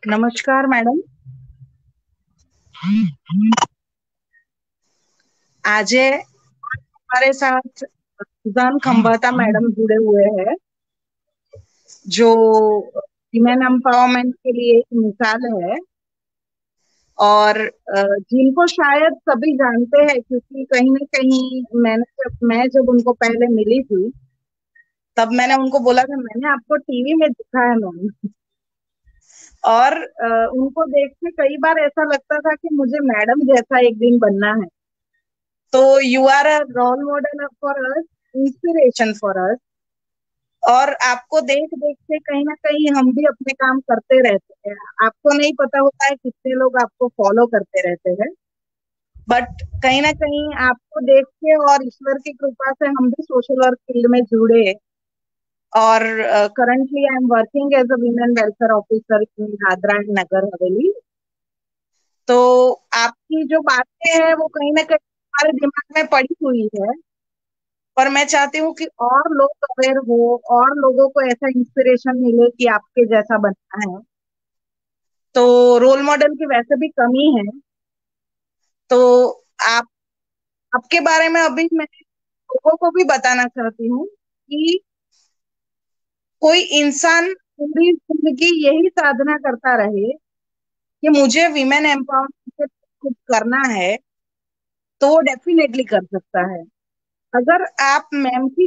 नमस्कार मैडम। आज हमारे साथ सुजान खम्बाता मैडम जुड़े हुए हैं, जो विमेन एम्पावरमेंट के लिए एक मिसाल है। और जिनको शायद सभी जानते हैं, क्योंकि कहीं ना कहीं मैं जब उनको पहले मिली थी, तब मैंने उनको बोला था मैंने आपको टीवी में देखा है मैम। और उनको देख के कई बार ऐसा लगता था कि मुझे मैडम जैसा एक दिन बनना है। तो you are a role model for us, inspiration for us. और आपको देख देख के कहीं ना कहीं हम भी अपने काम करते रहते हैं। आपको नहीं पता होता है कितने लोग आपको फॉलो करते रहते हैं, बट कहीं ना कहीं आपको देख के और ईश्वर की कृपा से हम भी सोशल वर्क फील्ड में जुड़े। और currently I am working as a women welfare officer in Dadra and Nagar Haveli. तो आपकी जो बातें हैं वो कहीं ना कहीं हमारे दिमाग में पड़ी हुई है। पर मैं चाहती हूँ कि और लोग अवेयर हो, और लोगों को ऐसा इंस्पिरेशन मिले कि आपके जैसा बनना है। तो रोल मॉडल की वैसे भी कमी है। तो आप आपके बारे में अभी मैं लोगों को भी बताना चाहती हूँ कि कोई इंसान पूरी जिंदगी यही साधना करता रहे कि मुझे विमेन एम्पावरमेंट से कुछ करना है, तो वो डेफिनेटली कर सकता है। अगर आप मैम की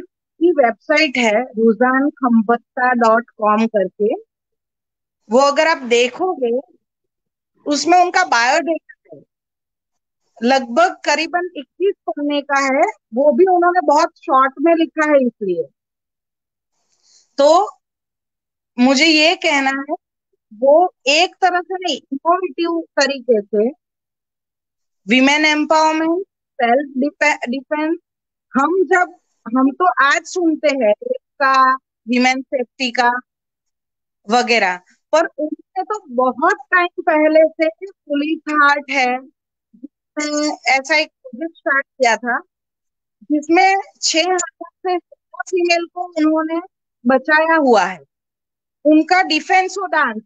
वेबसाइट है रुझानखम्बत्ता.com करके, वो अगर आप देखोगे, उसमें उनका बायोडेटा है, लगभग करीबन 21 पन्ने का है। वो भी उन्होंने बहुत शॉर्ट में लिखा है, इसलिए तो मुझे ये कहना है, वो एक तरह से नहीं, इनोवेटिव तरीके से विमेन एम्पावरमेंट, सेल्फ डिफेंस। हम तो आज सुनते हैं का, विमेन सेफ्टी का वगैरह, पर उन्होंने तो बहुत टाइम पहले से पुलिस हार्ट है, ऐसा एक प्रोजेक्ट स्टार्ट किया था, जिसमें 6,000 से ज्यादा फीमेल को उन्होंने बचाया हुआ है। उनका डिफेंस हो डांस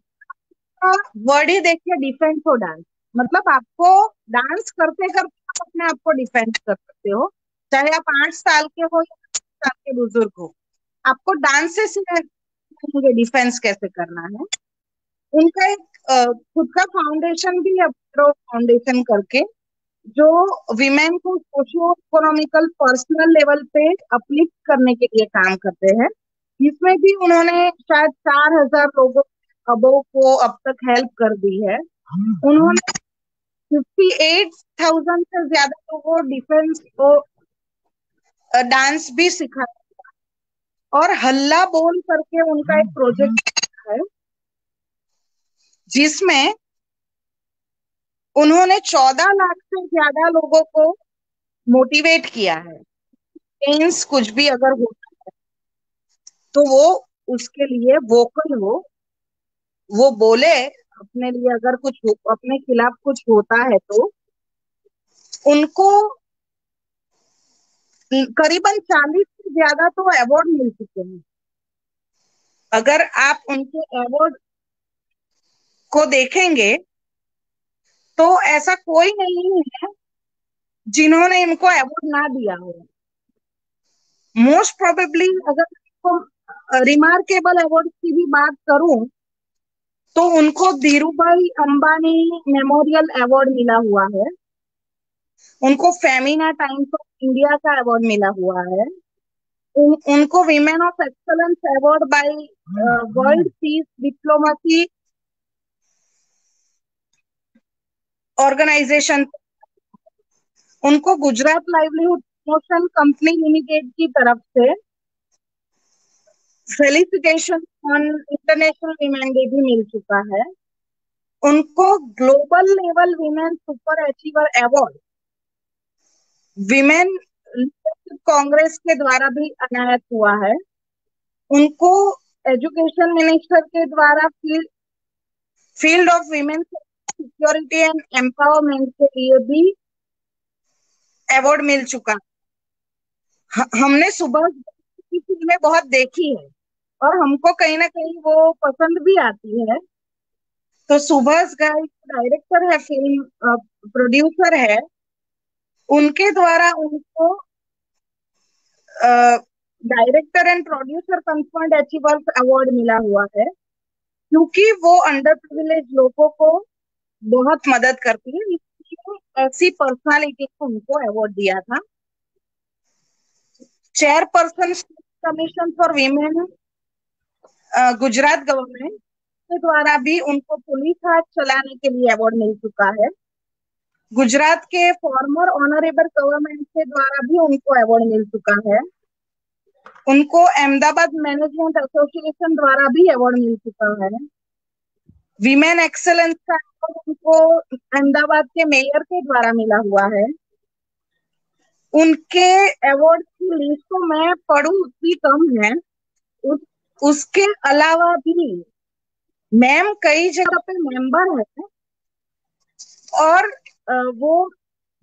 का वर्ड ही देखिए, डिफेंस हो डांस। मतलब आपको डांस करते करते आप अपने आप को डिफेंस कर सकते हो, चाहे आप 8 साल के हो या 8 साल के बुजुर्ग हो। आपको डांस से सिखाएंगे डिफेंस कैसे करना है। उनका एक खुद का फाउंडेशन भी है, प्रो फाउंडेशन करके, जो विमेन को सोशियो इकोनॉमिकल पर्सनल लेवल पे अपलिफ्ट करने के लिए काम करते हैं। इसमें भी उन्होंने शायद 4,000 लोगों अबो को अब तक हेल्प कर दी है। उन्होंने 58,000 से ज्यादा लोगों को डिफेंस को डांस भी सिखाया। और हल्ला बोल करके उनका एक प्रोजेक्ट है, जिसमें उन्होंने 14 लाख से ज्यादा लोगों को मोटिवेट किया है। मीन्स कुछ भी अगर होता है तो वो उसके लिए वोकल हो, वो बोले अपने लिए। अगर अपने खिलाफ कुछ होता है तो उनको करीबन 40 से ज्यादा तो अवार्ड मिल चुके हैं। अगर आप उनके अवार्ड को देखेंगे तो ऐसा कोई नहीं है जिन्होंने इनको अवार्ड ना दिया हो। मोस्ट प्रोबेबली अगर रिमार्केबल अवार्ड की भी बात करूं, तो उनको धीरूभाई अंबानी मेमोरियल अवार्ड मिला हुआ है। उनको फेमिना टाइम्स ऑफ इंडिया का अवार्ड मिला हुआ है। उनको women of excellence award by world peace diplomacy organisation, उनको Gujarat livelihood promotion company limited की तरफ से felicitation on international women day भी मिल चुका है। उनको global level women super achiever award women leadership congress के द्वारा भी अनायत हुआ है। उनको एजुकेशन मिनिस्टर के द्वारा field of women security and empowerment के लिए भी अवार्ड मिल चुका है। हमने सुबह की फिल्में बहुत देखी है, और हमको कहीं ना कहीं वो पसंद भी आती है। तो सुभाष घई डायरेक्टर है, फिल्म प्रोड्यूसर है, उनके द्वारा उनको director and producer concerned achievers award मिला हुआ है, क्योंकि वो अंडर प्रिविलेज लोगों को बहुत मदद करती है, इसलिए ऐसी पर्सनालिटी को उनको अवार्ड दिया था। Chairperson commission for women Gujarat government के द्वारा भी उनको पुलिस हाथ चलाने के लिए अवार्ड मिल चुका है। गुजरात के फॉर्मर ऑनरेबल गवर्नमेंट के द्वारा भी उनको अवार्ड मिल चुका है। उनको अहमदाबाद मैनेजमेंट एसोसिएशन द्वारा भी अवार्ड मिल चुका है। वीमेन एक्सेलेंस का अवार्ड उनको अहमदाबाद के मेयर के द्वारा मिला हुआ है। उनके अवार्ड की लिस्ट तो मैं पढ़ूं उतनी कम है। उस, उसके अलावा भी मैम कई जगह पे मेंबर है, और वो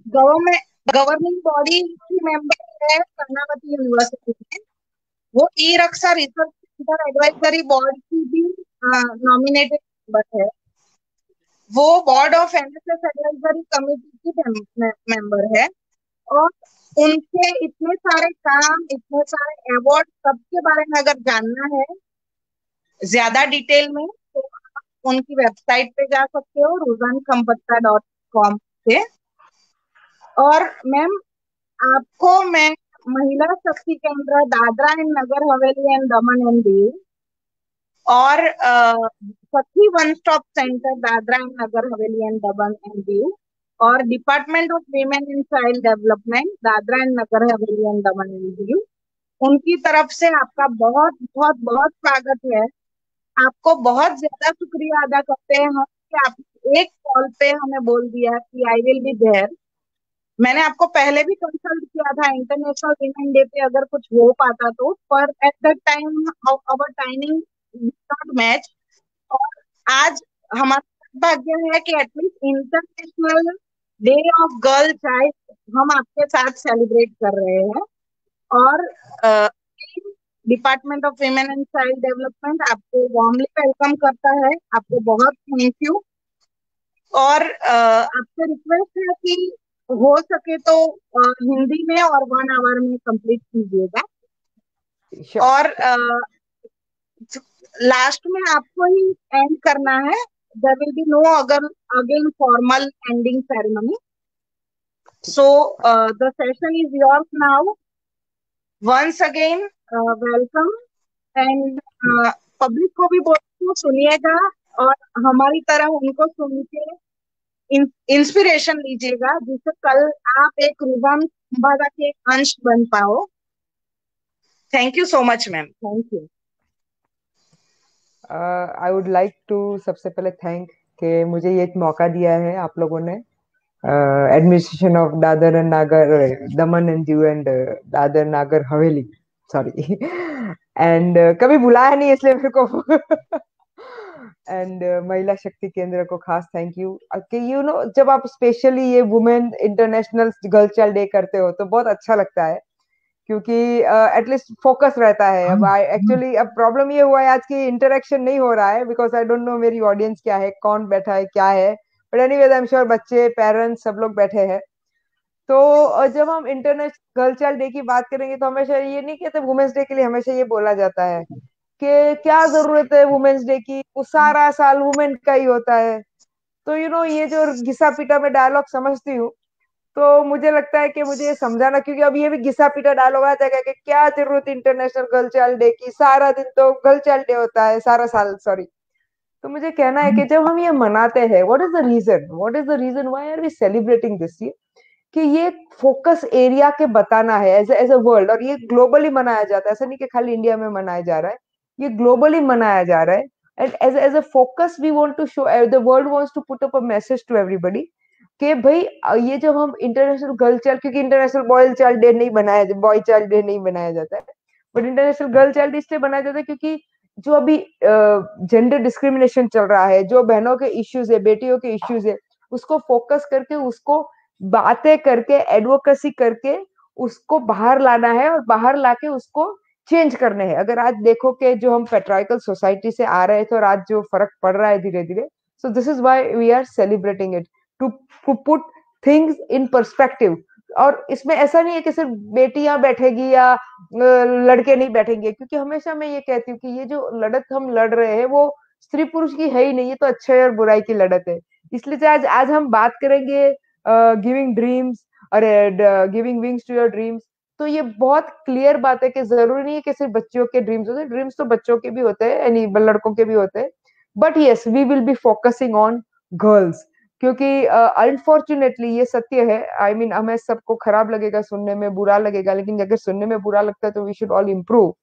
गवर्नमेंट गवर्निंग बॉडी की मेंबर है कर्नावती यूनिवर्सिटी में। वो ई रक्षा रिसर्च सेंटर एडवाइजरी बोर्ड की भी नॉमिनेटेड मेंबर है। वो board of NSS advisory committee की मेंबर है। और उनके इतने सारे काम, इतने सारे अवार्ड, सबके बारे में अगर जानना है ज्यादा डिटेल में, तो आप उनकी वेबसाइट पे जा सकते हो, rujankhambhatta.com से। और मैम, आपको मैं महिला शक्ति केंद्र Dadra and Nagar Haveli and Daman and Diu और Sakhi one stop centre Dadra and Nagar Haveli and Daman and Diu और department of women and child development Dadra and Nagar Haveli and Daman and Diu, उनकी तरफ से आपका बहुत बहुत बहुत स्वागत है। आपको बहुत ज्यादा शुक्रिया अदा करते हैं हम कि आप एक कॉल पे हमें बोल दिया कि आई विल बी देयर। मैंने आपको पहले भी कंसल्ट किया था इंटरनेशनल वीमेन डे पे अगर कुछ हो पाता तो, पर at that time our timing not match. और आज हमारा भाग्य है कि at least international day of girl child हम आपके साथ सेलिब्रेट कर रहे हैं। और department of women and child development आपको वार्मली वेलकम करता है। आपको बहुत थैंक यू। और आपसे रिक्वेस्ट है कि हो सके तो हिंदी में और 1 आवर में कंप्लीट कीजिएगा। Sure. और लास्ट में आपको ही एंड करना है। There will be no again formal ending ceremony. So the session is yours now. Once again welcome. And public को भी बोलती हूँ, सुनिएगा और हमारी तरह उनको सुन के इंस्पिरेशन लीजिएगा, जिससे कल आप एक रुझान खंबाता के अंश बन पाओ। Thank you so much ma'am. Thank you. I would like to सबसे पहले थैंक कि मुझे ये मौका दिया है आप लोगों ने, एडमिनिस्ट्रेशन ऑफ दादर एंड नागर दमन and Diu and Dadar Nagar Haveli, sorry and कभी बुलाया नहीं इसलिए मेरे को एंड महिला शक्ति केंद्र को खास थैंक यू कि यू नो जब आप स्पेशली ये women international girl child day करते हो तो बहुत अच्छा लगता है, क्योंकि एटलीस्ट फोकस रहता है। अब आई एक्चुअली अब प्रॉब्लम ये हुआ है आज की इंटरेक्शन नहीं हो रहा है बिकॉज आई डोंट नो मेरी ऑडियंस क्या है, कौन बैठा है, क्या है, but anyways I am sure बच्चे पेरेंट्स सब लोग बैठे हैं। तो जब हम इंटरनेशनल गर्ल चाइल्ड डे की बात करेंगे तो हमेशा ये नहीं कहते, वुमेन्स डे के लिए हमेशा ये बोला जाता है कि क्या जरूरत है वुमेन्स डे की, वो सारा साल वुमेन का ही होता है। तो ये जो घिसा पिटा में डायलॉग समझती हूँ, तो मुझे लगता है कि मुझे ये समझाना, क्योंकि अब ये भी घिसा पिटा डायलॉग आ जाएगा कि क्या जरूरत इंटरनेशनल गर्ल चाइल्ड डे की, सारा दिन तो गर्ल चाइल्ड डे होता है, सारा साल, सॉरी। तो मुझे कहना है कि जब हम ये मनाते हैं, what is the reason why are we celebrating this, कि ये फोकस एरिया के बताना है एज अ वर्ल्ड, और ये ग्लोबली मनाया जाता है, ऐसा नहीं कि खाली इंडिया में मनाया जा रहा है, ये ग्लोबली मनाया जा रहा है। And as a focus we want to show, the world wants to put up a message to everybody कि भाई ये जब हम इंटरनेशनल गर्ल चाइल्ड, क्योंकि इंटरनेशनल बॉय चाइल्ड डे नहीं बनाया, बॉय चाइल्ड डे नहीं बनाया जाता है, बट इंटरनेशनल गर्ल चाइल्ड इसलिए बनाया जाता है क्योंकि जो अभी जेंडर डिस्क्रिमिनेशन चल रहा है, जो बहनों के इश्यूज है, बेटियों के इश्यूज है, उसको फोकस करके, उसको बातें करके, एडवोकेसी करके उसको बाहर लाना है और बाहर लाके उसको चेंज करने हैं। अगर आज देखो कि जो हम पेट्राइकल सोसाइटी से आ रहे थे और आज जो फर्क पड़ रहा है धीरे धीरे, So this is why we are celebrating it, to put things in perspective. और इसमें ऐसा नहीं है कि सिर्फ बेटियां बैठेगी या लड़के नहीं बैठेंगे, क्योंकि हमेशा मैं ये कहती हूँ कि ये जो लड़त हम लड़ रहे हैं वो स्त्री पुरुष की है ही नहीं, ये तो अच्छाई और बुराई की लड़त है। इसलिए आज आज हम बात करेंगे गिविंग ड्रीम्स, अरे giving wings to your dreams. तो ये बहुत क्लियर बात है कि जरूरी नहीं है कि सिर्फ बच्चियों के ड्रीम्स होते हैं, ड्रीम्स तो बच्चों के भी होते हैं, यानी लड़कों के भी होते हैं। But yes, we will be focusing on girls, क्योंकि अनफॉर्चुनेटली ये सत्य है। आई मीन हमें सबको खराब लगेगा, सुनने में बुरा लगेगा, लेकिन अगर सुनने में बुरा लगता है तो वी शुड ऑल इम्प्रूव।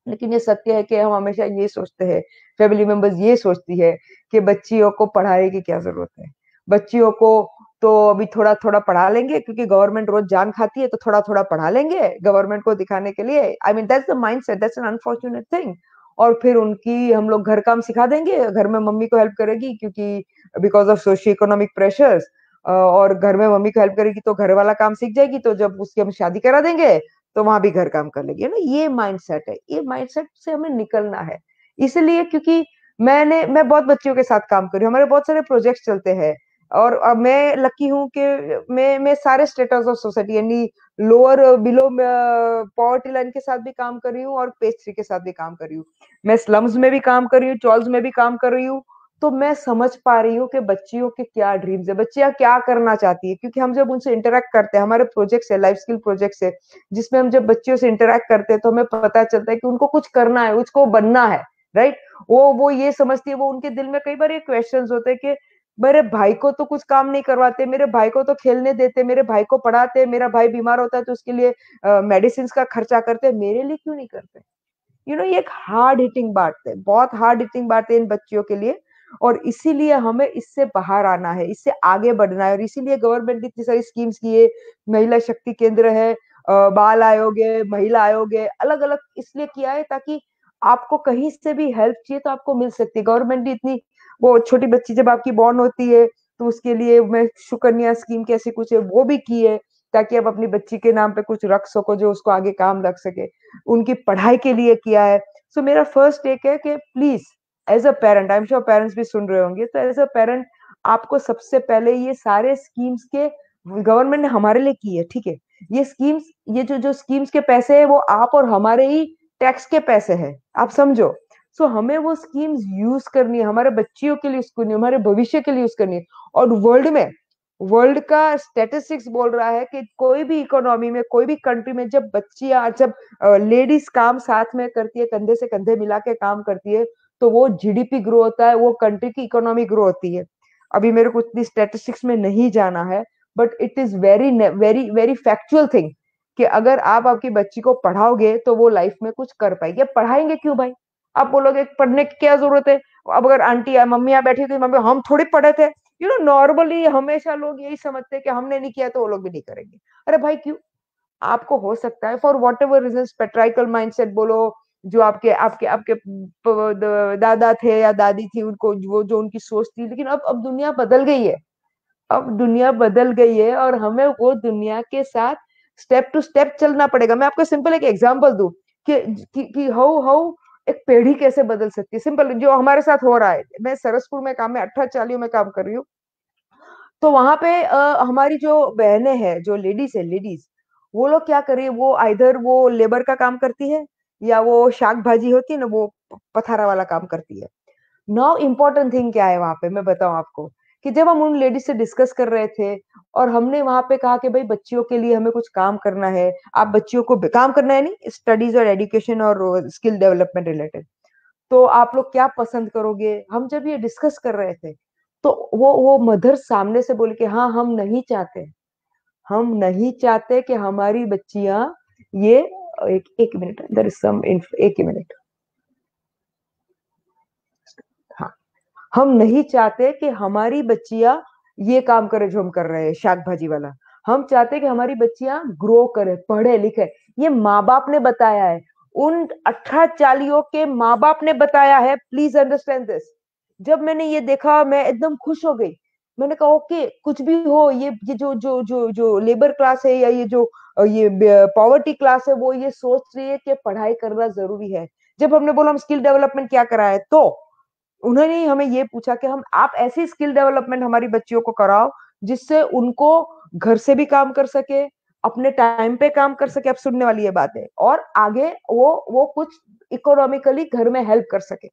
लेकिन ये सत्य है कि हम हमेशा ये सोचते हैं, फैमिली मेंबर्स ये सोचती है कि बच्चियों को पढ़ाने की क्या जरूरत है, बच्चियों को तो अभी थोड़ा थोड़ा पढ़ा लेंगे, क्योंकि गवर्नमेंट रोज जान खाती है, तो थोड़ा थोड़ा पढ़ा लेंगे गवर्नमेंट को दिखाने के लिए। I mean that's the mindset, that's an unfortunate thing. और फिर उनकी हम लोग घर काम सिखा देंगे, घर में मम्मी को हेल्प करेगी, क्योंकि because of socio economic pressures, और घर में मम्मी को हेल्प करेगी तो घर वाला काम सीख जाएगी, तो जब उसकी हम शादी करा देंगे तो वहां भी घर काम कर लेगी ना। ये माइंडसेट है, ये माइंडसेट से हमें निकलना है। इसलिए क्योंकि मैं बहुत बच्चियों के साथ काम कर रही हूँ, हमारे बहुत सारे प्रोजेक्ट चलते हैं, और अब मैं लकी हूँ कि मैं सारे स्टेटस ऑफ सोसाइटी, यानी लोअर बिलो पॉवर्टी लाइन के साथ भी काम कर रही हूँ और पेज 3 के साथ भी काम कर रही हूँ। मैं स्लम्स में भी काम कर रही हूँ, चॉल्स में भी काम कर रही हूँ। तो मैं समझ पा रही हूँ कि बच्चियों के क्या ड्रीम्स है, बच्चियां क्या करना चाहती है, क्योंकि हम जब उनसे इंटरेक्ट करते हैं, हमारे प्रोजेक्ट्स है, लाइफ स्किल प्रोजेक्ट्स है, जिसमें हम जब बच्चियों से इंटरेक्ट करते हैं तो हमें पता चलता है कि उनको कुछ करना है, उसको बनना है। राइट। वो ये समझती है, वो उनके दिल में कई बार ये क्वेश्चंस होते हैं कि मेरे भाई को तो कुछ काम नहीं करवाते, मेरे भाई को तो खेलने देते, मेरे भाई को पढ़ाते, मेरा भाई बीमार होता है तो उसके लिए मेडिसिन का खर्चा करते, मेरे लिए क्यों नहीं करते। ये एक हार्ड हिटिंग बात है, बहुत हार्ड हिटिंग बात है इन बच्चियों के लिए। और इसीलिए हमें इससे बाहर आना है, इससे आगे बढ़ना है, और इसीलिए गवर्नमेंट ने इतनी सारी स्कीम्स की है। महिला शक्ति केंद्र है, बाल आयोग है, महिला आयोग है, अलग अलग इसलिए किया है ताकि आपको कहीं से भी हेल्प चाहिए तो आपको मिल सकती है। गवर्नमेंट ने इतनी, वो छोटी बच्ची जब आपकी बॉर्न होती है तो उसके लिए मैं सुकन्या स्कीम कैसी कुछ है वो भी की है, ताकि आप अपनी बच्ची के नाम पे कुछ रख सको जो उसको आगे काम लग सके। उनकी पढ़ाई के लिए किया है। सो मेरा फर्स्ट टेक है कि please, as a parent, I am sure parents भी सुन रहे होंगे, तो एज अ पेरेंट आपको सबसे पहले ये सारे स्कीम्स के, गवर्नमेंट ने हमारे लिए की है, ठीक है, ये स्कीम्स, ये जो जो स्कीम्स के पैसे है वो आप और हमारे ही टैक्स के पैसे हैं, आप समझो। सो हमें वो स्कीम्स यूज करनी है, हमारे बच्चियों के लिए यूज करनी है, हमारे भविष्य के लिए यूज करनी है। और वर्ल्ड का स्टेटिस्टिक्स बोल रहा है कि कोई भी इकोनॉमी में, कोई भी कंट्री में, जब लेडीज काम साथ में करती है, कंधे से कंधे मिला के काम करती है, तो वो जीडीपी ग्रो होता है, वो कंट्री की इकोनॉमी ग्रो होती है। अभी मेरे को इतनी स्टेटिस्टिक्स में नहीं जाना है, but it is very very very factual thing कि अगर आप आपकी बच्ची को पढ़ाओगे तो वो लाइफ में कुछ कर पाएगी। अब पढ़ाएंगे क्यों भाई, आप बोलोगे पढ़ने की क्या जरूरत है। अब अगर आंटी या मम्मी यहाँ बैठी थी, मम्मी हम थोड़ी पढ़े थे, नॉर्मली हमेशा लोग यही समझते हैं कि हमने नहीं किया तो वो लोग भी नहीं करेंगे। अरे भाई क्यों, आपको हो सकता है for whatever reason, patriarchal mindset बोलो, जो आपके आपके आपके दादा थे या दादी थी, उनको वो जो उनकी सोच थी, लेकिन अब दुनिया बदल गई है। अब दुनिया बदल गई है और हमें वो दुनिया के साथ स्टेप टू स्टेप चलना पड़ेगा। मैं आपको सिंपल एक एग्जांपल दूं कि हाउ हाउ एक पीढ़ी कैसे बदल सकती है। सिंपल जो हमारे साथ हो रहा है, मैं सरसपुर में काम में 18 में काम कर रही हूँ। तो वहां पे हमारी जो बहनें हैं, जो लेडीज है, लेडीज वो लोग क्या कर रही है, वो आइधर वो लेबर का काम करती है, या वो शाक भाजी होती है ना, वो पथारा वाला काम करती है। नाउ इम्पोर्टेंट थिंग क्या है वहां पे, मैं बताऊं आपको, कि जब हम उन लेडीज से डिस्कस कर रहे थे और हमने वहां पे कहा कि भाई बच्चियों के लिए हमें कुछ काम करना है, आप बच्चियों को काम करना है, नहीं स्टडीज और एजुकेशन और स्किल डेवलपमेंट रिलेटेड, तो आप लोग क्या पसंद करोगे, हम जब ये डिस्कस कर रहे थे, तो वो मदर सामने से बोले कि हाँ, हम नहीं चाहते कि हमारी बच्चियां ये, एक एक मिनट, देयर इज सम, एक ही मिनट, हाँ, हम नहीं चाहते कि हमारी बच्चियां ये काम करे जो हम कर रहे हैं, शाक भाजी वाला। हम चाहते हैं कि हमारी बच्चियां ग्रो करे, पढ़े लिखे। ये माँ बाप ने बताया है, उन 18 के माँ बाप ने बताया है, प्लीज अंडरस्टैंड दिस। जब मैंने ये देखा मैं एकदम खुश हो गई। मैंने कहा ओके, कुछ भी हो, ये जो लेबर क्लास है, या ये पॉवर्टी क्लास है, वो ये सोच रही है कि पढ़ाई करना जरूरी है। जब हमने बोला हम स्किल डेवलपमेंट क्या करा है, तो उन्होंने ही हमें ये पूछा कि हम आप ऐसी स्किल डेवलपमेंट हमारी बच्चियों को कराओ जिससे उनको घर से भी काम कर सके, अपने टाइम पे काम कर सके, अब सुनने वाली ये बात है, और आगे वो कुछ इकोनॉमिकली घर में हेल्प कर सके।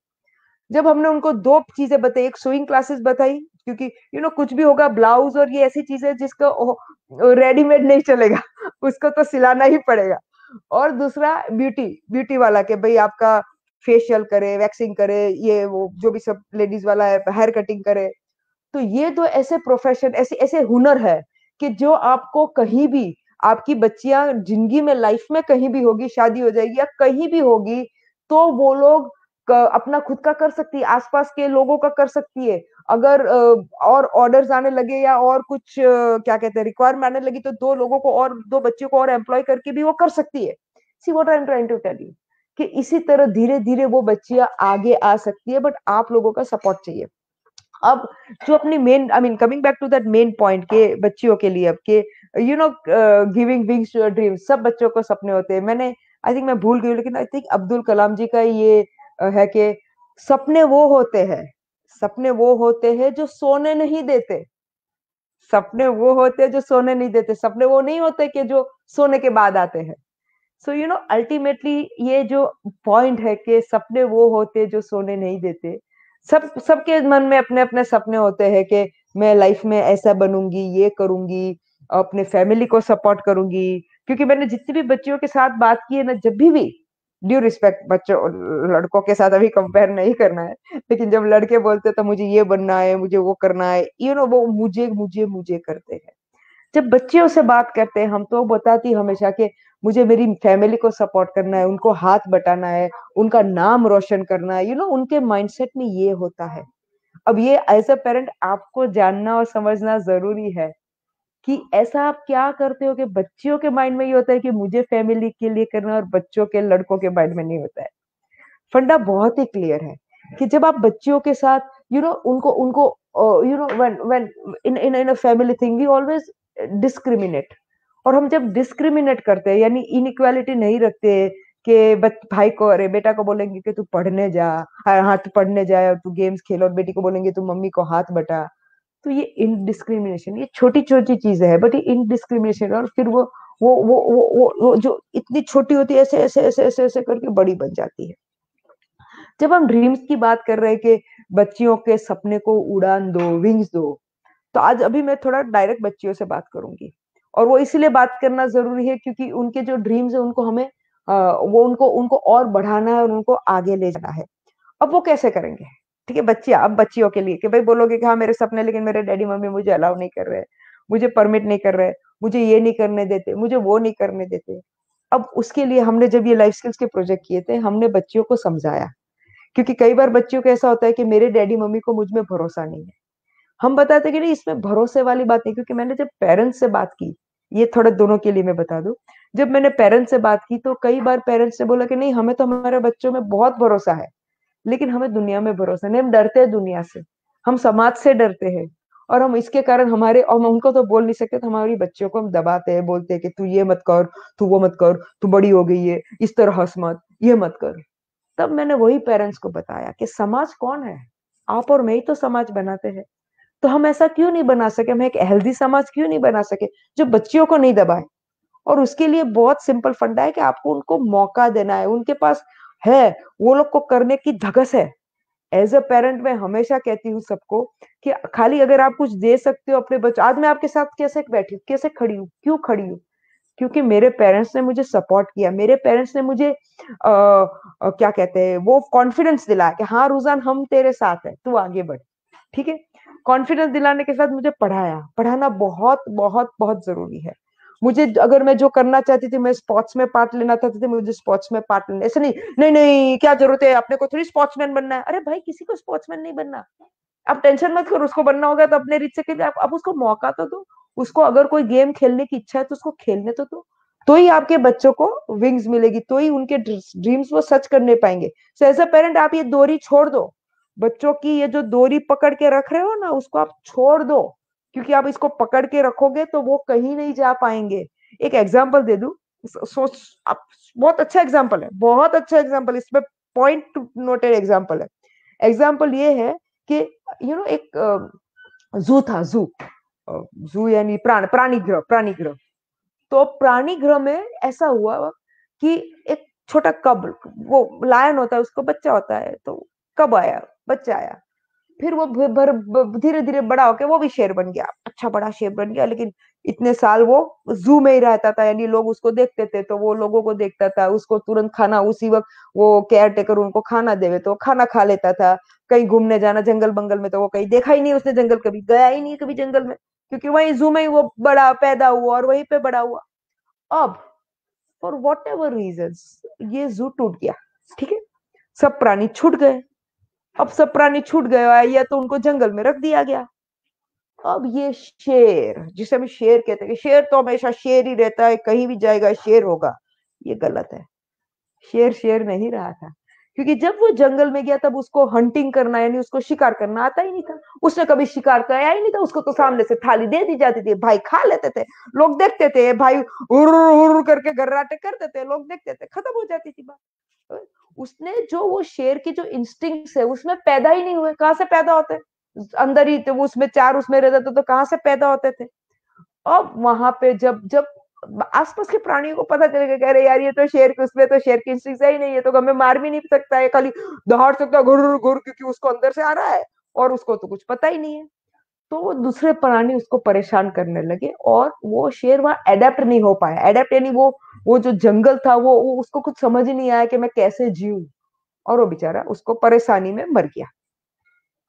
जब हमने उनको दो चीजें बताई, एक स्विंग क्लासेस बताई, क्योंकि कुछ भी होगा, ब्लाउज और ये ऐसी चीजें जिसको रेडीमेड नहीं चलेगा उसको तो सिलाना ही पड़ेगा। और दूसरा ब्यूटी ब्यूटी वाला, के भाई आपका फेशियल करे, वैक्सिंग करे, ये वो जो भी सब लेडीज वाला है, हेयर कटिंग करे। तो ये तो ऐसे प्रोफेशन, ऐसे ऐसे हुनर है कि जो आपको कहीं भी, आपकी बच्चियां जिंदगी में, लाइफ में कहीं भी होगी, शादी हो जाएगी या कहीं भी होगी, तो वो लोग अपना खुद का कर सकती है, आसपास के लोगों का कर सकती है। अगर और ऑर्डर्स आने लगे या और कुछ क्या कहते हैं, रिक्वायरमेंट आने लगी, तो दो लोगों को और, दो बच्चों को और एम्प्लॉय करके भी वो कर सकती है। See what I am trying to tell you, कि इसी तरह धीरे धीरे वो बच्चियां आगे आ सकती है, बट आप लोगों का सपोर्ट चाहिए। अब जो अपनी main, I mean coming back to that main point, के बच्चियों के लिए अब के गिविंग विंग्स टू ड्रीम, सब बच्चों को सपने होते हैं। मैंने, आई थिंक मैं भूल गई, लेकिन आई थिंक अब्दुल कलाम जी का ये है कि सपने वो होते हैं, सपने वो होते हैं जो सोने नहीं देते, सपने वो होते हैं जो सोने नहीं देते, सपने वो नहीं होते कि जो सोने के बाद आते हैं। सो अल्टीमेटली ये जो पॉइंट है कि सपने वो होते जो सोने नहीं देते। सबके मन में अपने अपने सपने होते हैं कि मैं लाइफ में ऐसा बनूंगी, ये करूंगी, अपने फैमिली को सपोर्ट करूंगी। क्योंकि मैंने जितनी भी बच्चियों के साथ बात की है ना, जब भी, ड्यू रिस्पेक्ट बच्चों, लड़कों के साथ अभी कंपेयर नहीं करना है, लेकिन जब लड़के बोलते तो मुझे ये बनना है, मुझे वो करना है, वो मुझे मुझे मुझे करते हैं। जब बच्चियों से बात करते हैं हम, तो बताती हमेशा कि मुझे मेरी फैमिली को सपोर्ट करना है, उनको हाथ बटाना है, उनका नाम रोशन करना है। उनके माइंडसेट में ये होता है। अब ये एज अ पेरेंट आपको जानना और समझना जरूरी है कि ऐसा आप क्या करते हो कि बच्चियों के माइंड में ये होता है कि मुझे फैमिली के लिए करना है, और बच्चों के, लड़कों के माइंड में नहीं होता है। फंडा बहुत ही क्लियर है कि जब आप बच्चियों के साथ, उनको उनको when in a family thing we always discriminate. और हम जब डिस्क्रिमिनेट करते हैं, यानी इनइक्वालिटी नहीं रखते, कि भाई को, अरे बेटा को बोलेंगे कि तू पढ़ने जा, हाँ तू पढ़ने जाए और तू गेम्स खेल, और बेटी को बोलेंगे तू मम्मी को हाथ बटा। तो ये इनडिस्क्रिमिनेशन, ये छोटी छोटी चीजें है, बट ये इनडिस्क्रिमिनेशन, और फिर वो जो इतनी छोटी होती है, ऐसे ऐसे ऐसे ऐसे ऐसे करके बड़ी बन जाती है। जब हम ड्रीम्स की बात कर रहे हैं कि बच्चियों के सपने को उड़ान दो, विंग्स दो, तो आज अभी मैं थोड़ा डायरेक्ट बच्चियों से बात करूंगी। और वो इसलिए बात करना जरूरी है क्योंकि उनके जो ड्रीम्स है उनको हमें वो उनको उनको और बढ़ाना है और उनको आगे ले जाना है। अब वो कैसे करेंगे? ठीक है, बच्चियां, अब बच्चियों के लिए कि भाई बोलोगे कि हाँ मेरे सपने, लेकिन मेरे डैडी मम्मी मुझे अलाउ नहीं कर रहे, मुझे परमिट नहीं कर रहे, मुझे ये नहीं करने देते, मुझे वो नहीं करने देते। अब उसके लिए हमने जब ये लाइफ स्किल्स के प्रोजेक्ट किए थे, हमने बच्चियों को समझाया। क्योंकि कई बार बच्चियों को ऐसा होता है कि मेरे डैडी मम्मी को मुझ में भरोसा नहीं है। हम बताते कि नहीं, इसमें भरोसे वाली बात नहीं, क्योंकि मैंने जब पेरेंट्स से बात की, ये थोड़ा दोनों के लिए मैं बता दूं, जब मैंने पेरेंट्स से बात की तो कई बार पेरेंट्स ने बोला कि नहीं, हमें तो हमारे बच्चों में बहुत भरोसा है, लेकिन हमें दुनिया में भरोसा नहीं, हम डरते हैं दुनिया से, हम समाज से डरते हैं। और हम इसके कारण हमारे, और हम उनको तो बोल नहीं सकते, तो हमारी बच्चियों को हम दबाते हैं, बोलते हैं कि तू ये मत कर, तू वो मत कर, तू बड़ी हो गई है, इस तरह हंस मत, ये मत कर। तब मैंने वही पेरेंट्स को बताया कि समाज कौन है, आप और मैं ही तो समाज बनाते हैं। तो हम ऐसा क्यों नहीं बना सके, हम एक हेल्दी समाज क्यों नहीं बना सके जो बच्चियों को नहीं दबाए? और उसके लिए बहुत सिंपल फंडा है कि आपको उनको मौका देना है, उनके पास है, वो लोग को करने की धगस है। एज अ पेरेंट मैं हमेशा कहती हूँ सबको कि खाली अगर आप कुछ दे सकते हो अपने बच्चों, आज मैं आपके साथ कैसे बैठी, कैसे खड़ी हूँ, क्यों खड़ी हूँ? क्योंकि मेरे पेरेंट्स ने मुझे सपोर्ट किया, मेरे पेरेंट्स ने मुझे क्या कहते हैं, वो कॉन्फिडेंस दिलाया कि हाँ रुझान, हम तेरे साथ है, तू आगे बढ़। ठीक है, कॉन्फिडेंस दिलाने के साथ मुझे पढ़ाया, पढ़ाना बहुत बहुत बहुत जरूरी है। मुझे, अगर मैं जो करना चाहती थी, मैं स्पोर्ट्स में पार्ट लेना चाहती थी, मुझे स्पोर्ट्स में पार्ट लेना, ऐसे नहीं, नहीं नहीं क्या जरूरत है, अपने को थोड़ी स्पोर्ट्समैन बनना है। अरे भाई, किसी को स्पोर्ट्समैन नहीं बनना, आप टेंशन मत करो, उसको बनना होगा तो अपने रीच से कीजिए, आप उसको मौका तो दो। उसको अगर कोई गेम खेलने की इच्छा है तो उसको खेलने तो दो। तो ही आपके बच्चों को विंग्स मिलेगी, तो ही उनके ड्रीम्स वो सच करने पाएंगे। सो एज अ पेरेंट आप ये दोरी छोड़ दो, बच्चों की ये जो दोरी पकड़ के रख रहे हो ना, उसको आप छोड़ दो। क्योंकि आप इसको पकड़ के रखोगे तो वो कहीं नहीं जा पाएंगे। एक एग्जाम्पल दे दूं, सोच आप, बहुत अच्छा एग्जाम्पल है, बहुत अच्छा एग्जाम्पल, इसमें पॉइंट नोटेड एग्जाम्पल है। एग्जाम्पल ये है कि एक जू था, जू, जू यानी प्राणी ग्रह। तो प्राणी ग्रह में ऐसा हुआ कि एक छोटा कब, वो लायन होता है, उसको बच्चा होता है, तो कब आया, बच्चा आया। फिर वो धीरे धीरे बड़ा होके वो भी शेर बन गया, अच्छा बड़ा शेर बन गया। लेकिन इतने साल वो जू में ही रहता था, यानी लोग उसको देखते थे तो वो लोगों को देखता था, उसको तुरंत खाना उसी वक्त, वो केयर टेकर उनको खाना देवे तो वो खाना खा लेता था। कहीं घूमने जाना जंगल बंगल में तो वो कहीं देखा ही नहीं, उसने जंगल कभी गया ही नहीं कभी जंगल में, क्योंकि वही जू में ही वो बड़ा पैदा हुआ और वहीं पे बड़ा हुआ। अब फॉर वॉट एवर रीजन ये जू टूट गया, ठीक है, सब प्राणी छूट गए। अब सब प्राणी छूट गए या तो उनको जंगल में रख दिया गया। अब ये शेर, जिसे हम शेर कहते हैं कि शेर तो हमेशा शेर ही रहता है, कहीं भी जाएगा शेर होगा, ये गलत है। शेर शेर नहीं रहा था, क्योंकि जब वो जंगल में गया तब उसको हंटिंग करना यानी उसको शिकार करना आता ही नहीं था। उसने कभी शिकार कराया ही नहीं था, उसको तो सामने से थाली दे दी जाती थी, भाई खा लेते थे, लोग देखते थे, भाई उर उर करके गर्राटे करते थे, लोग देखते थे, खत्म हो जाती थी बात। उसने जो वो शेर की जो इंस्टिंक्ट्स है उसमें पैदा ही नहीं हुए, कहाँ से पैदा होते, अंदर ही तो उसमें चार उसमें रहते तो कहाँ से पैदा होते थे। अब वहां पे जब जब आसपास के प्राणियों को पता चलेगा, कह रहे यार ये तो शेर के उसमें तो शेर की इंस्टिंक्ट ही नहीं है, तो हमें मार भी नहीं सकता है, खाली दहाड़ सकता है घुर घुर, क्योंकि उसको अंदर से आ रहा है और उसको तो कुछ पता ही नहीं है। तो वो दूसरे प्राणी उसको परेशान करने लगे और वो शेर वहां एडेप्ट नहीं हो पाया। एडेप्ट यानी वो जो जंगल था वो उसको कुछ समझ ही नहीं आया कि मैं कैसे जीऊं, और वो बेचारा उसको परेशानी में मर गया।